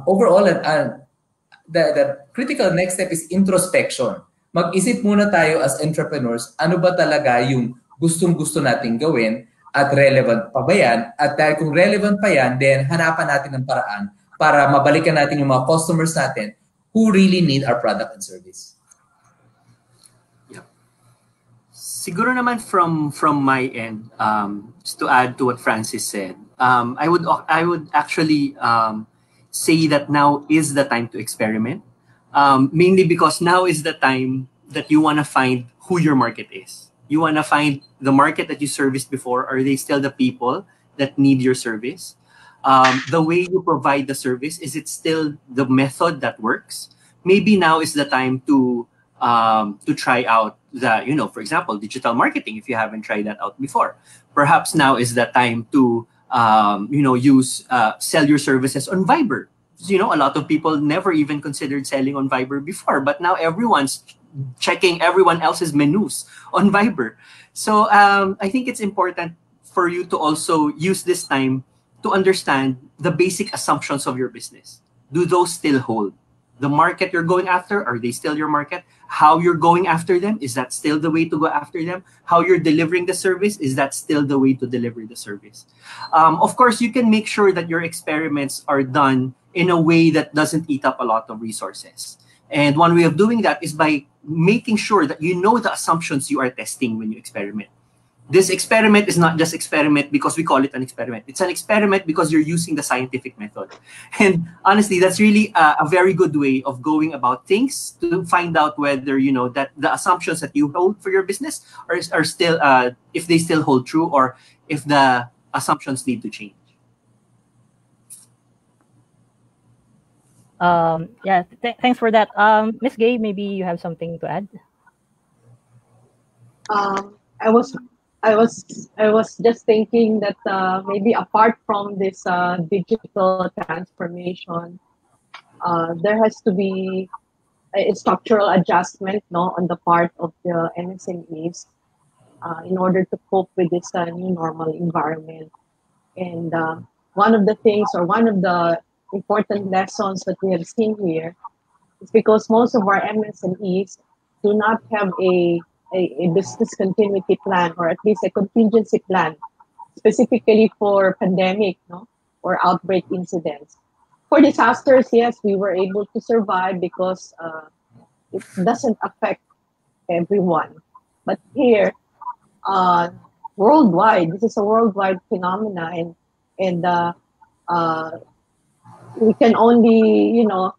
overall, the critical next step is introspection. Mag-isip muna tayo as entrepreneurs, ano ba talaga yung gustong-gusto nating gawin at relevant pa ba yan? At dahil kung relevant pa yan, then hanapan natin ng paraan para mabalikan natin yung mga customers natin who really need our product and service. Yeah. Siguro naman from my end, just to add to what Francis said, I would actually say that now is the time to experiment. Mainly because now is the time that you want to find who your market is. You want to find the market that you serviced before. Are they still the people that need your service? The way you provide the service, is it still the method that works? Maybe now is the time to try out the, for example, digital marketing if you haven't tried that out before. Perhaps now is the time to sell your services on Viber. A lot of people never even considered selling on Viber before, but now everyone's checking everyone else's menus on Viber. So I think it's important for you to also use this time to understand the basic assumptions of your business. Do those still hold? The market you're going after, are they still your market? How you're going after them, is that still the way to go after them? How you're delivering the service, is that still the way to deliver the service? Of course, you can make sure that your experiments are done in a way that doesn't eat up a lot of resources. And one way of doing that is by making sure that you know the assumptions you are testing when you experiment. This experiment is not just experiment because we call it an experiment. It's an experiment because you're using the scientific method. And honestly, that's really a very good way of going about things to find out whether, you know, that the assumptions that you hold for your business are still, if they still hold true, or if the assumptions need to change. Yeah, thanks for that. Miss Gay, maybe you have something to add? I was just thinking that maybe apart from this digital transformation, there has to be a structural adjustment, no, on the part of the MSMEs in order to cope with this new normal environment. And one of the things, or one of the important lessons that we have seen here, is because most of our MSMEs do not have a business continuity plan, or at least a contingency plan, specifically for pandemic, no, or outbreak incidents. For disasters, yes, we were able to survive because it doesn't affect everyone. But here, worldwide, this is a worldwide phenomena, and we can only, you know,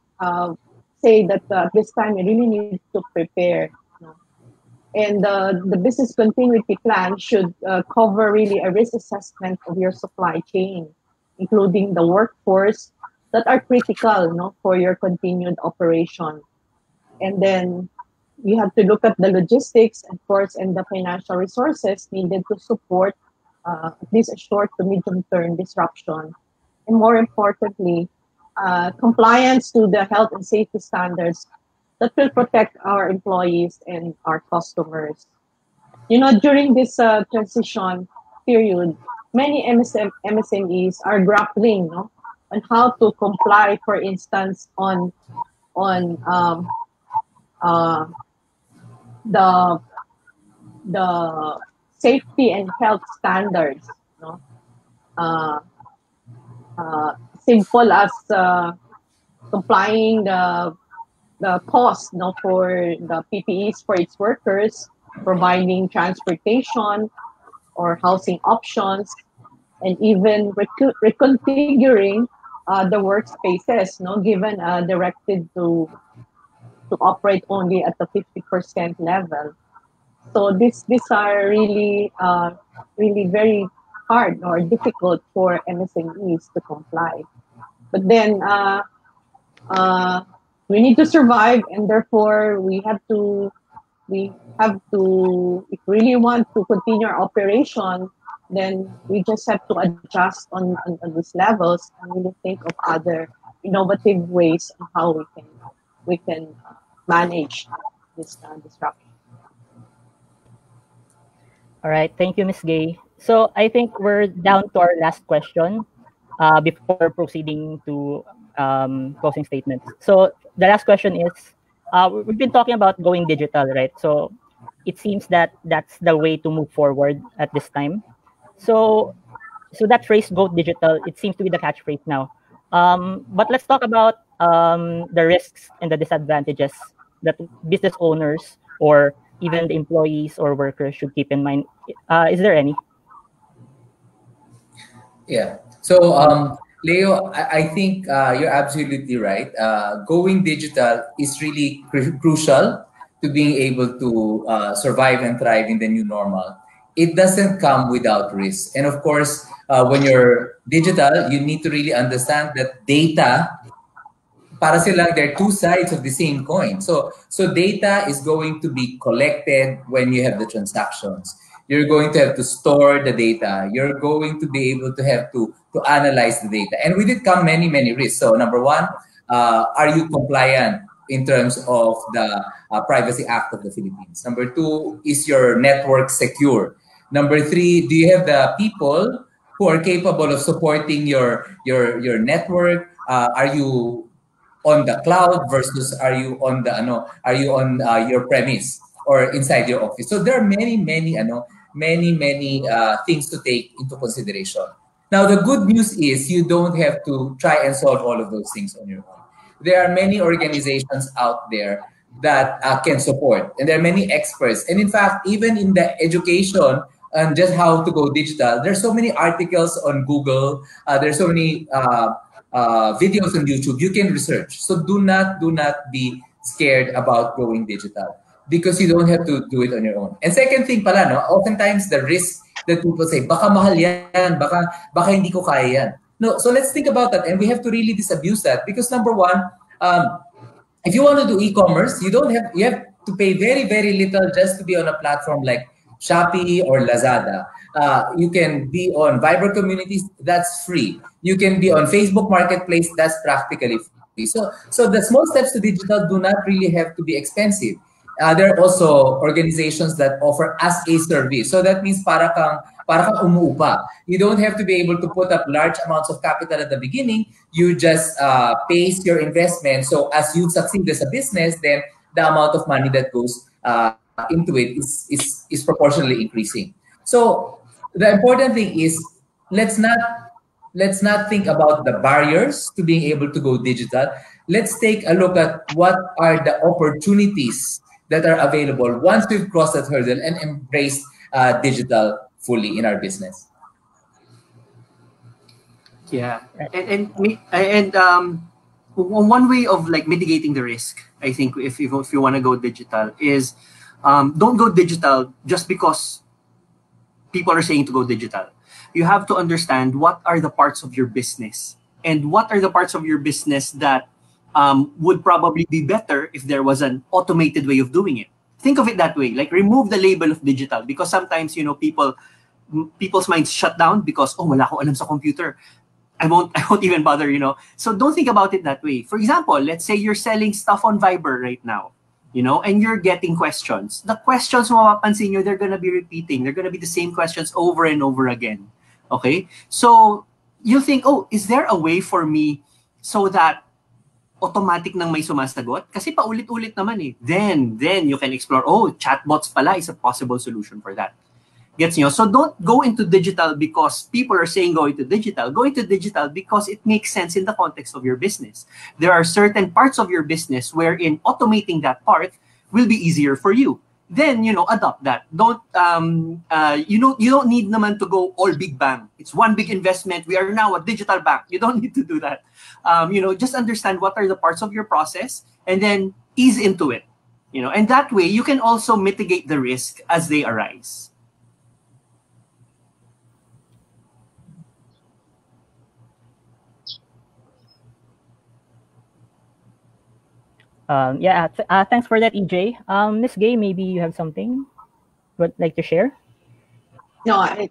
say that this time we really need to prepare. And the business continuity plan should cover really a risk assessment of your supply chain, including the workforce that are critical, no, for your continued operation. And then you have to look at the logistics, of course, and the financial resources needed to support at least a short to medium-term disruption. And more importantly, compliance to the health and safety standards that will protect our employees and our customers. You know, during this transition period, many MSMEs are grappling, no, on how to comply, for instance, on the safety and health standards, no? Simple as complying the cost, no, for the PPEs for its workers, providing transportation or housing options, and even reconfiguring the workspaces, no, given directed to operate only at the 50% level. So these are really really very hard or difficult for MSMEs to comply. But then we need to survive, and therefore we have to, if we really want to continue our operation, then we just have to adjust on these levels and really think of other innovative ways on how we can manage this disruption. All right, thank you, Ms. Gay. So I think we're down to our last question before proceeding to closing statements. So the last question is, we've been talking about going digital, right? So it seems that that's the way to move forward at this time. So that phrase, go digital, it seems to be the catchphrase now. But let's talk about the risks and the disadvantages that business owners or even the employees or workers should keep in mind. Is there any? Yeah. So, Leo, I think you're absolutely right. Going digital is really crucial to being able to survive and thrive in the new normal. It doesn't come without risk. And of course, when you're digital, you need to really understand that data, para silang they're two sides of the same coin. So data is going to be collected when you have the transactions. You're going to have to store the data. You're going to be able to have to analyze the data. And with it come many, many risks. So number one, are you compliant in terms of the Privacy Act of the Philippines? Number two, is your network secure? Number three, do you have the people who are capable of supporting your network? Are you on the cloud versus are you on your premise or inside your office? So there are many things to take into consideration. Now the good news is you don't have to try and solve all of those things on your own. there are many organizations out there that can support, and there are many experts. And in fact, even in the education and just how to go digital, there's so many articles on Google. There's so many videos on YouTube. You can research. So do not be scared about going digital, because you don't have to do it on your own. And second thing pala, no, oftentimes the risk that people say, baka mahal yan, baka hindi ko kaya yan. No, so let's think about that, and we have to really disabuse that, because number one, if you want to do e-commerce, you have to pay very, very little just to be on a platform like Shopee or Lazada. You can be on Viber communities, that's free. You can be on Facebook Marketplace, that's practically free. So the small steps to digital do not really have to be expensive. There are also organizations that offer as a service. So that means para kang umuupa. You don't have to be able to put up large amounts of capital at the beginning. You just pace your investment. So as you succeed as a business, then the amount of money that goes into it is proportionally increasing. So the important thing is, let's not think about the barriers to being able to go digital. Let's take a look at what are the opportunities that are available once we've crossed that hurdle and embraced digital fully in our business. Yeah, and one way of like mitigating the risk, I think, if you want to go digital, is don't go digital just because people are saying to go digital. You have to understand what are the parts of your business, and what are the parts of your business that would probably be better if there was an automated way of doing it. Think of it that way. Like, remove the label of digital, because sometimes, people's minds shut down because, oh, wala akong alam sa computer. I won't even bother, So don't think about it that way. For example, let's say you're selling stuff on Viber right now, and you're getting questions. The questions mapapansin nyo, they're gonna be repeating. They're gonna be the same questions over and over again. Okay? So you think, oh, is there a way for me so that automatic nang may sumasagot? Kasi paulit-ulit naman eh. Then you can explore, oh, chatbots pala is a possible solution for that. Gets nyo? So don't go into digital because people are saying go into digital. Go into digital because it makes sense in the context of your business. There are certain parts of your business wherein automating that part will be easier for you. Then, adopt that. Don't you don't need naman to go all big bang. It's one big investment. We are now a digital bank. You don't need to do that. Just understand what are the parts of your process and then ease into it. And that way you can also mitigate the risk as they arise. Thanks for that, EJ. Miss Gay, maybe you have something would like to share? No, I'll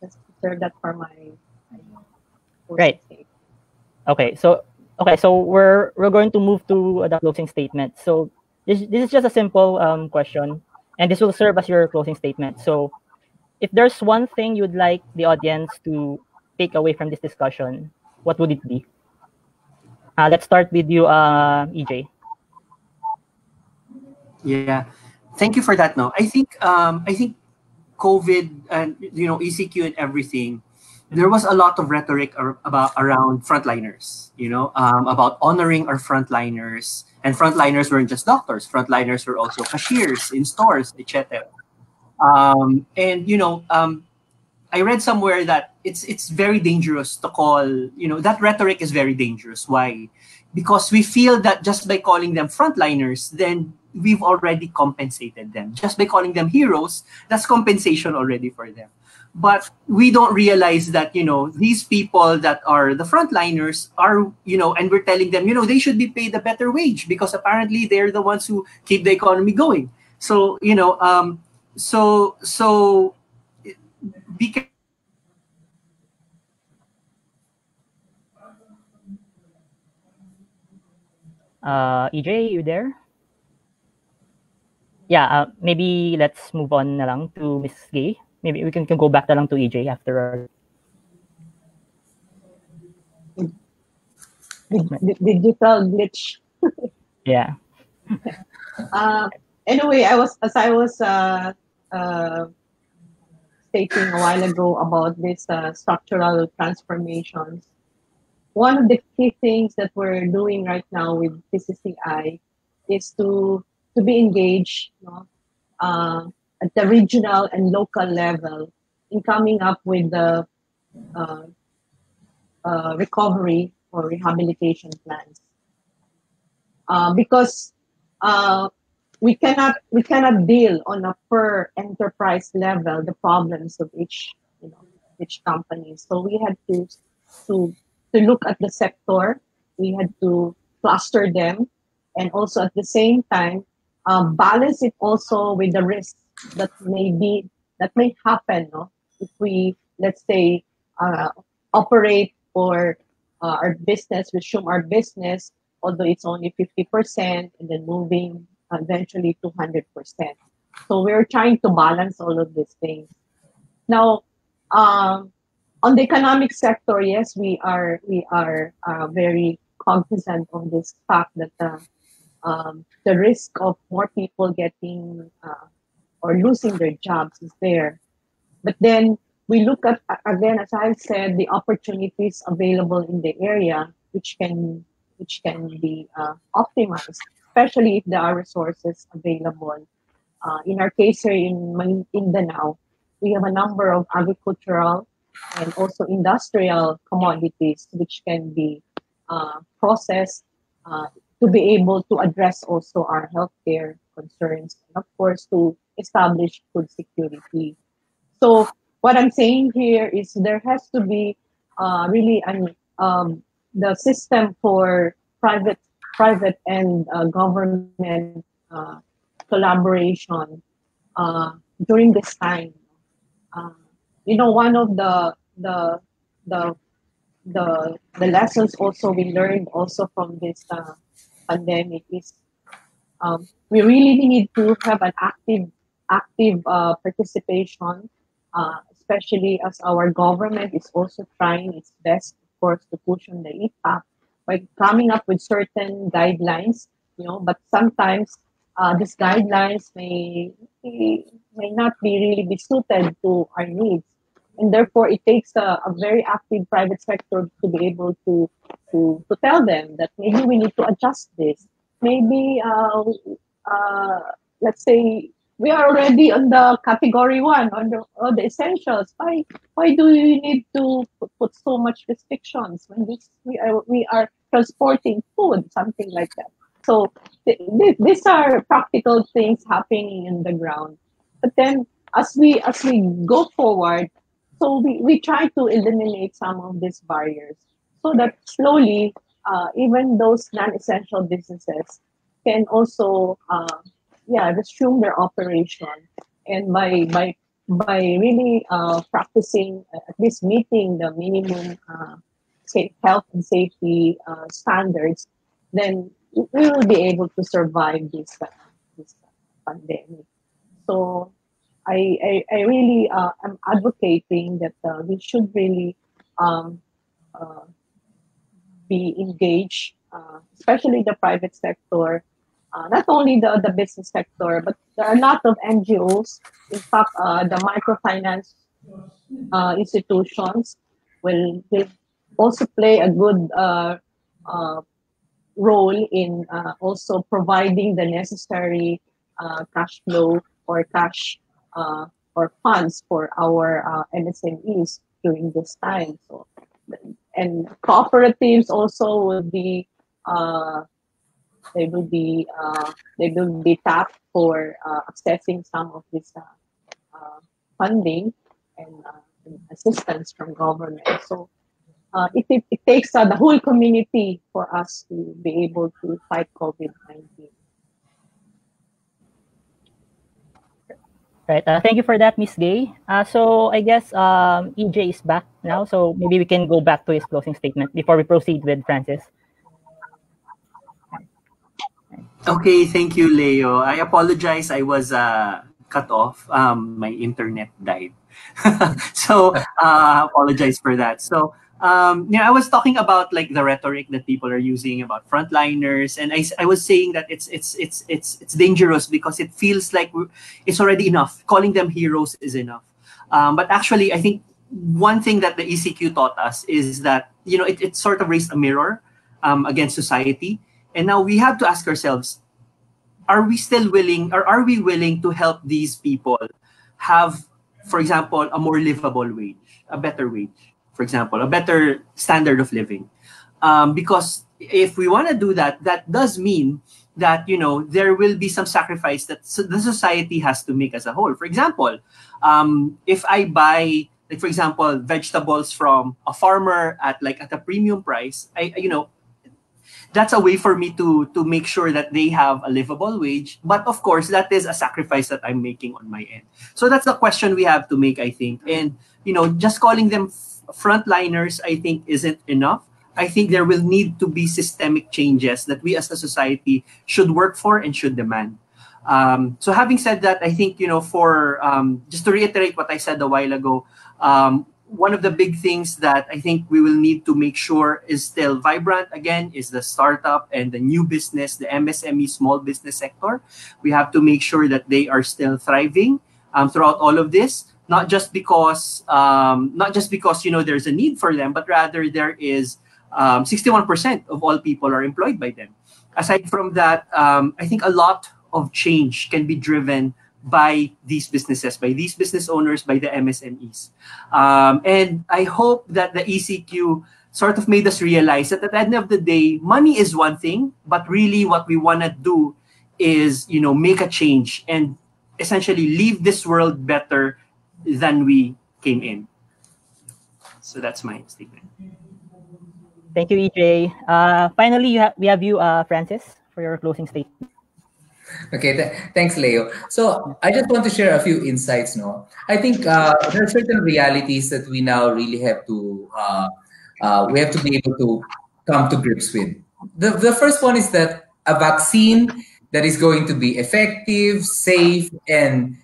just reserve that for my right. Okay, so we're going to move to the closing statement. So this is just a simple question, and this will serve as your closing statement. So if there's one thing you'd like the audience to take away from this discussion, what would it be? Let's start with you, EJ. Yeah, thank you for that. No, I think COVID and ECQ and everything, there was a lot of rhetoric around frontliners. About honoring our frontliners, and frontliners weren't just doctors. Frontliners were also cashiers in stores, etc. I read somewhere that it's very dangerous to call, that rhetoric is very dangerous. Why? Because we feel that just by calling them frontliners, then we've already compensated them. Just by calling them heroes, that's compensation already for them. But we don't realize that, these people that are the frontliners are, and we're telling them, they should be paid a better wage because apparently they're the ones who keep the economy going. So, so be careful. EJ, you there? Yeah, maybe let's move on na lang to Miss Gay. Maybe we can go back na lang to EJ after our... Digital glitch. Yeah. Anyway, as I was stating a while ago about this structural transformations, one of the key things that we're doing right now with PCCI is to be engaged, at the regional and local level in coming up with the recovery or rehabilitation plans. Because we cannot deal on a per enterprise level the problems of each company. So we had to look at the sector. We had to cluster them, and also at the same time balance it also with the risks that may happen. No? If we, let's say, operate or our business, resume our business, although it's only 50%, and then moving eventually to 100%. So we're trying to balance all of these things. Now, on the economic sector, yes, we are very cognizant of this fact that the risk of more people getting or losing their jobs is there. But then we look at, again, as I've said, the opportunities available in the area, which can be optimized, especially if there are resources available. In our case here in Mindanao, we have a number of agricultural and also industrial commodities which can be processed to be able to address also our healthcare concerns, and of course to establish food security. So what I'm saying here is there has to be really the system for private and government collaboration during this time. One of the lessons also we learned also from this pandemic is we really need to have an active participation, especially as our government is also trying its best, of course, to push on the EPAC by coming up with certain guidelines, but sometimes these guidelines may not really be suited to our needs. And therefore, it takes a very active private sector to be able to tell them that maybe we need to adjust this. Maybe, let's say, we are already on the category 1, on the essentials. Why do we need to put so much restrictions when we are transporting food, something like that? So these are practical things happening in the ground. But then as we go forward, so we try to eliminate some of these barriers so that slowly even those non-essential businesses can also resume their operation, and by really practicing, at least meeting the minimum health and safety standards, then we will be able to survive this pandemic. So I really am advocating that we should really be engaged, especially the private sector, not only the business sector, but there are a lot of NGOs. In fact, the microfinance institutions will also play a good role in also providing the necessary cash flow or cash or funds for our MSMEs during this time. So, and cooperatives also will be they will be tapped for accessing some of this funding and assistance from government. So it takes the whole community for us to be able to fight COVID-19. Right. Thank you for that, Ms. Gay. So I guess EJ is back now, so maybe we can go back to his closing statement before we proceed with Francis. Okay, thank you, Leo. I apologize. I was cut off. My internet died. So apologize for that. So I was talking about like the rhetoric that people are using about frontliners, and I was saying that it's dangerous because it feels like it's already enough. Calling them heroes is enough. But actually, I think one thing that the ECQ taught us is that, it sort of raised a mirror against society. And now we have to ask ourselves, are we still willing, or are we willing to help these people have, for example, a more livable wage, a better wage, for example, a better standard of living? Because if we want to do that, that does mean that, there will be some sacrifice that the society has to make as a whole. For example, if I buy, like, for example, vegetables from a farmer at a premium price, that's a way for me to make sure that they have a livable wage. But of course, that is a sacrifice that I'm making on my end. So that's the question we have to make, I think. And, just calling them frontliners, I think, isn't enough. I think there will need to be systemic changes that we as a society should work for and should demand. So having said that, I think, for just to reiterate what I said a while ago, one of the big things that I think we will need to make sure is still vibrant again is the startup and the new business, the MSME small business sector. We have to make sure that they are still thriving throughout all of this, not just because there's a need for them, but rather there is 61% of all people are employed by them. Aside from that, I think a lot of change can be driven by these businesses, by these business owners, by the MSMEs. And I hope that the ECQ sort of made us realize that at the end of the day, money is one thing, but really what we want to do is, make a change and essentially leave this world better than we came in. So that's my statement. Thank you, EJ. Finally, we have you, Francis, for your closing statement. Okay, thanks, Leo. So I just want to share a few insights. No, I think there are certain realities that we now really have to be able to come to grips with. The first one is that a vaccine that is going to be effective, safe, and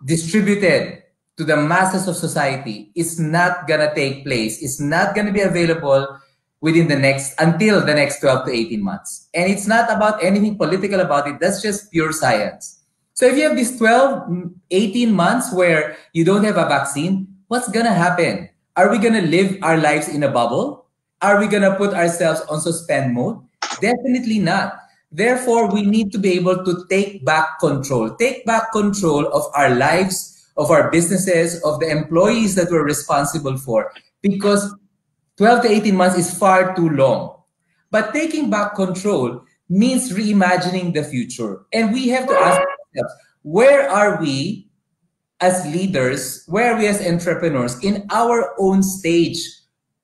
distributed to the masses of society is not gonna take place. It's not gonna be available until the next 12 to 18 months. And it's not about anything political about it. That's just pure science. So if you have these 12, 18 months where you don't have a vaccine, what's going to happen? Are we going to live our lives in a bubble? Are we going to put ourselves on suspend mode? Definitely not. Therefore, we need to be able to take back control of our lives, of our businesses, of the employees that we're responsible for, because 12 to 18 months is far too long. But taking back control means reimagining the future. And we have to ask ourselves, where are we as leaders, where are we as entrepreneurs in our own stage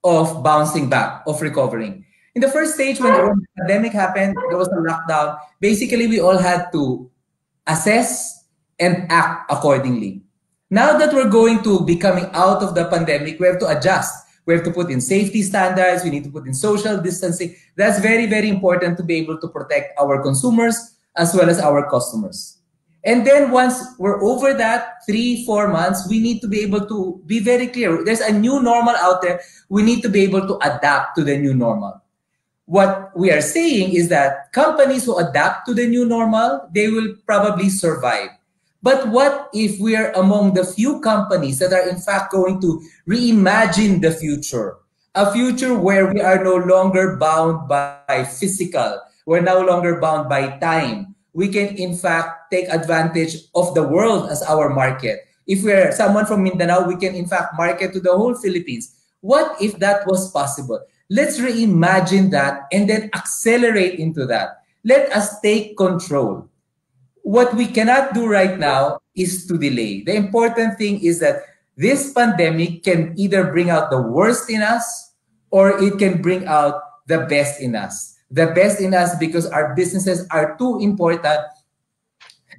of bouncing back, of recovering? In the first stage, when the pandemic happened, there was a lockdown. Basically, we all had to assess and act accordingly. Now that we're going to be coming out of the pandemic, we have to adjust. We have to put in safety standards. We need to put in social distancing. That's very, very important to be able to protect our consumers as well as our customers. And then once we're over that 3-4 months, we need to be able to be very clear. There's a new normal out there. We need to be able to adapt to the new normal. What we are saying is that companies who adapt to the new normal, they will probably survive. But what if we are among the few companies that are in fact going to reimagine the future? A future where we are no longer bound by physical. We're no longer bound by time. We can in fact take advantage of the world as our market. If we're someone from Mindanao, we can in fact market to the whole Philippines. What if that was possible? Let's reimagine that and then accelerate into that. Let us take control. What we cannot do right now is to delay. The important thing is that this pandemic can either bring out the worst in us or it can bring out the best in us. The best in us because our businesses are too important,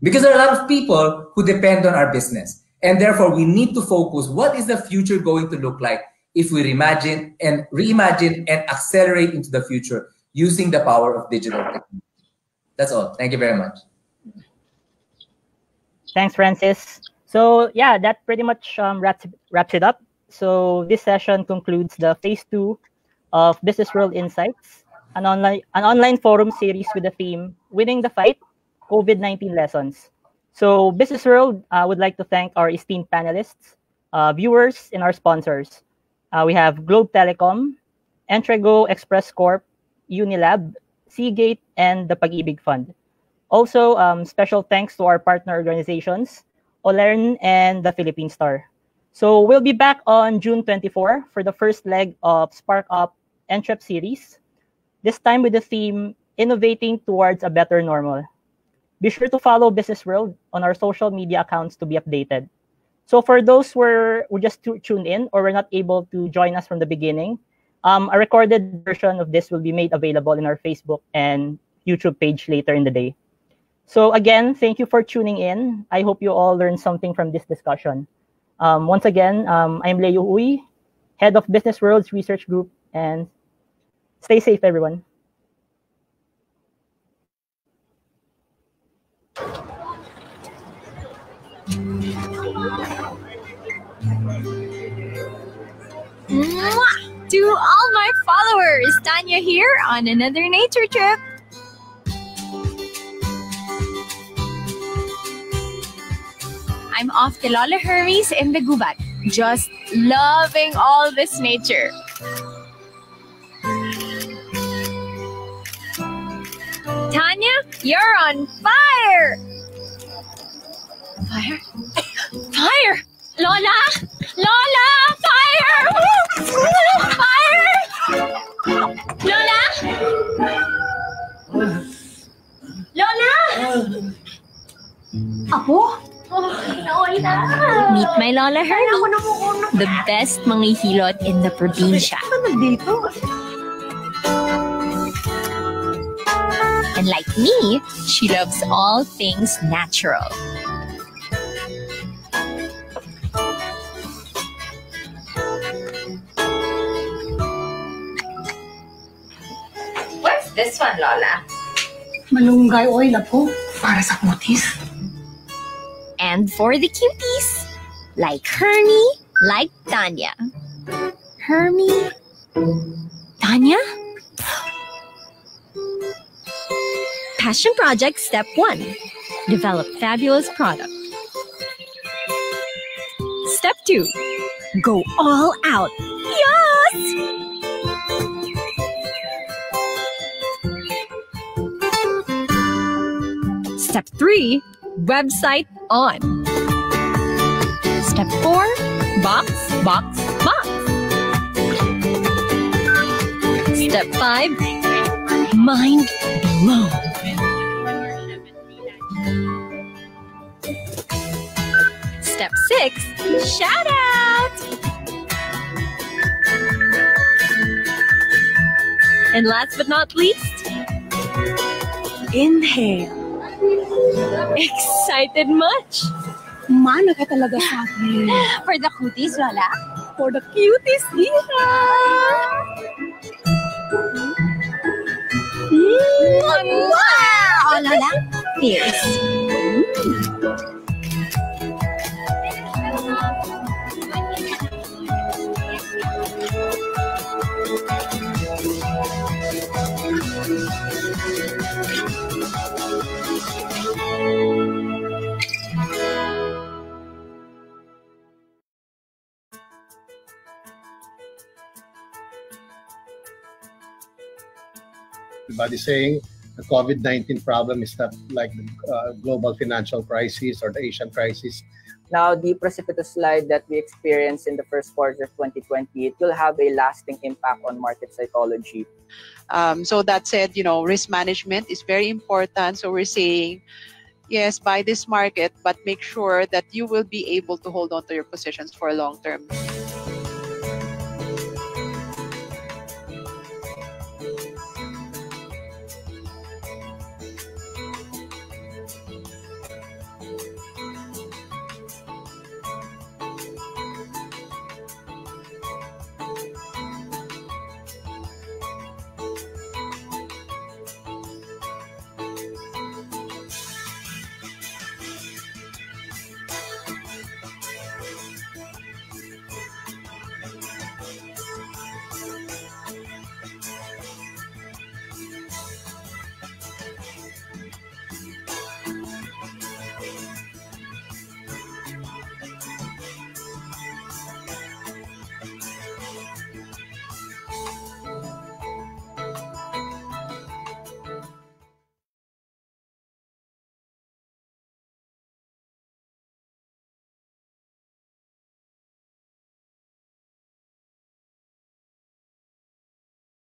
because there are a lot of people who depend on our business. And therefore, we need to focus. What is the future going to look like if we reimagine and accelerate into the future using the power of digital technology? That's all. Thank you very much. Thanks, Francis. So yeah, that pretty much wraps it up. So this session concludes the phase 2 of BusinessWorld Insights, an online forum series with the theme "Winning the Fight: COVID-19 Lessons." So BusinessWorld would like to thank our esteemed panelists, viewers, and our sponsors. We have Globe Telecom, Entrego Express Corp, Unilab, Seagate, and the Pag-ibig Fund. Also, special thanks to our partner organizations, Olern and the Philippine Star. So we'll be back on June 24 for the first leg of Spark Up Entrep series, this time with the theme, Innovating Towards a Better Normal. Be sure to follow BusinessWorld on our social media accounts to be updated. So for those who just tuned in or were not able to join us from the beginning, a recorded version of this will be made available in our Facebook and YouTube page later in the day. So again, thank you for tuning in. I hope you all learned something from this discussion. Once again, I'm Leo Uy, Head of BusinessWorld's Research Group, and stay safe, everyone. Mwah! To all my followers, Tanya here on another nature trip. I'm off to Lola Hermes in the Gubat, just loving all this nature. Tanya, you're on fire! Fire? Fire! Lola! Lola! Fire! Fire! Lola! Lola! Apo? Meet my Lola Hermie, the best manghihilot in the probinsya. And like me, she loves all things natural. What's this one, Lola? Malunggay oil ako para sa kutis. And for the cuties, like Hermie, like Tanya. Hermie, Tanya? Passion Project Step 1. Develop fabulous product. Step 2. Go all out. Yes! Step 3. Website on. Step 4. Box, box, box. Step 5. Mind blown. Step 6. Shout out. And last but not least, inhale. Excited much? Mano ka talaga sa akin. For the cuties, Lola? For the cuties, Ira! Oh, Lola, here's. Everybody's saying the COVID-19 problem is not like the global financial crisis or the Asian crisis. Now, the precipitous slide that we experienced in the first quarter of 2020, it will have a lasting impact on market psychology. So that said, risk management is very important. So we're saying, yes, buy this market, but make sure that you will be able to hold on to your positions for a long term.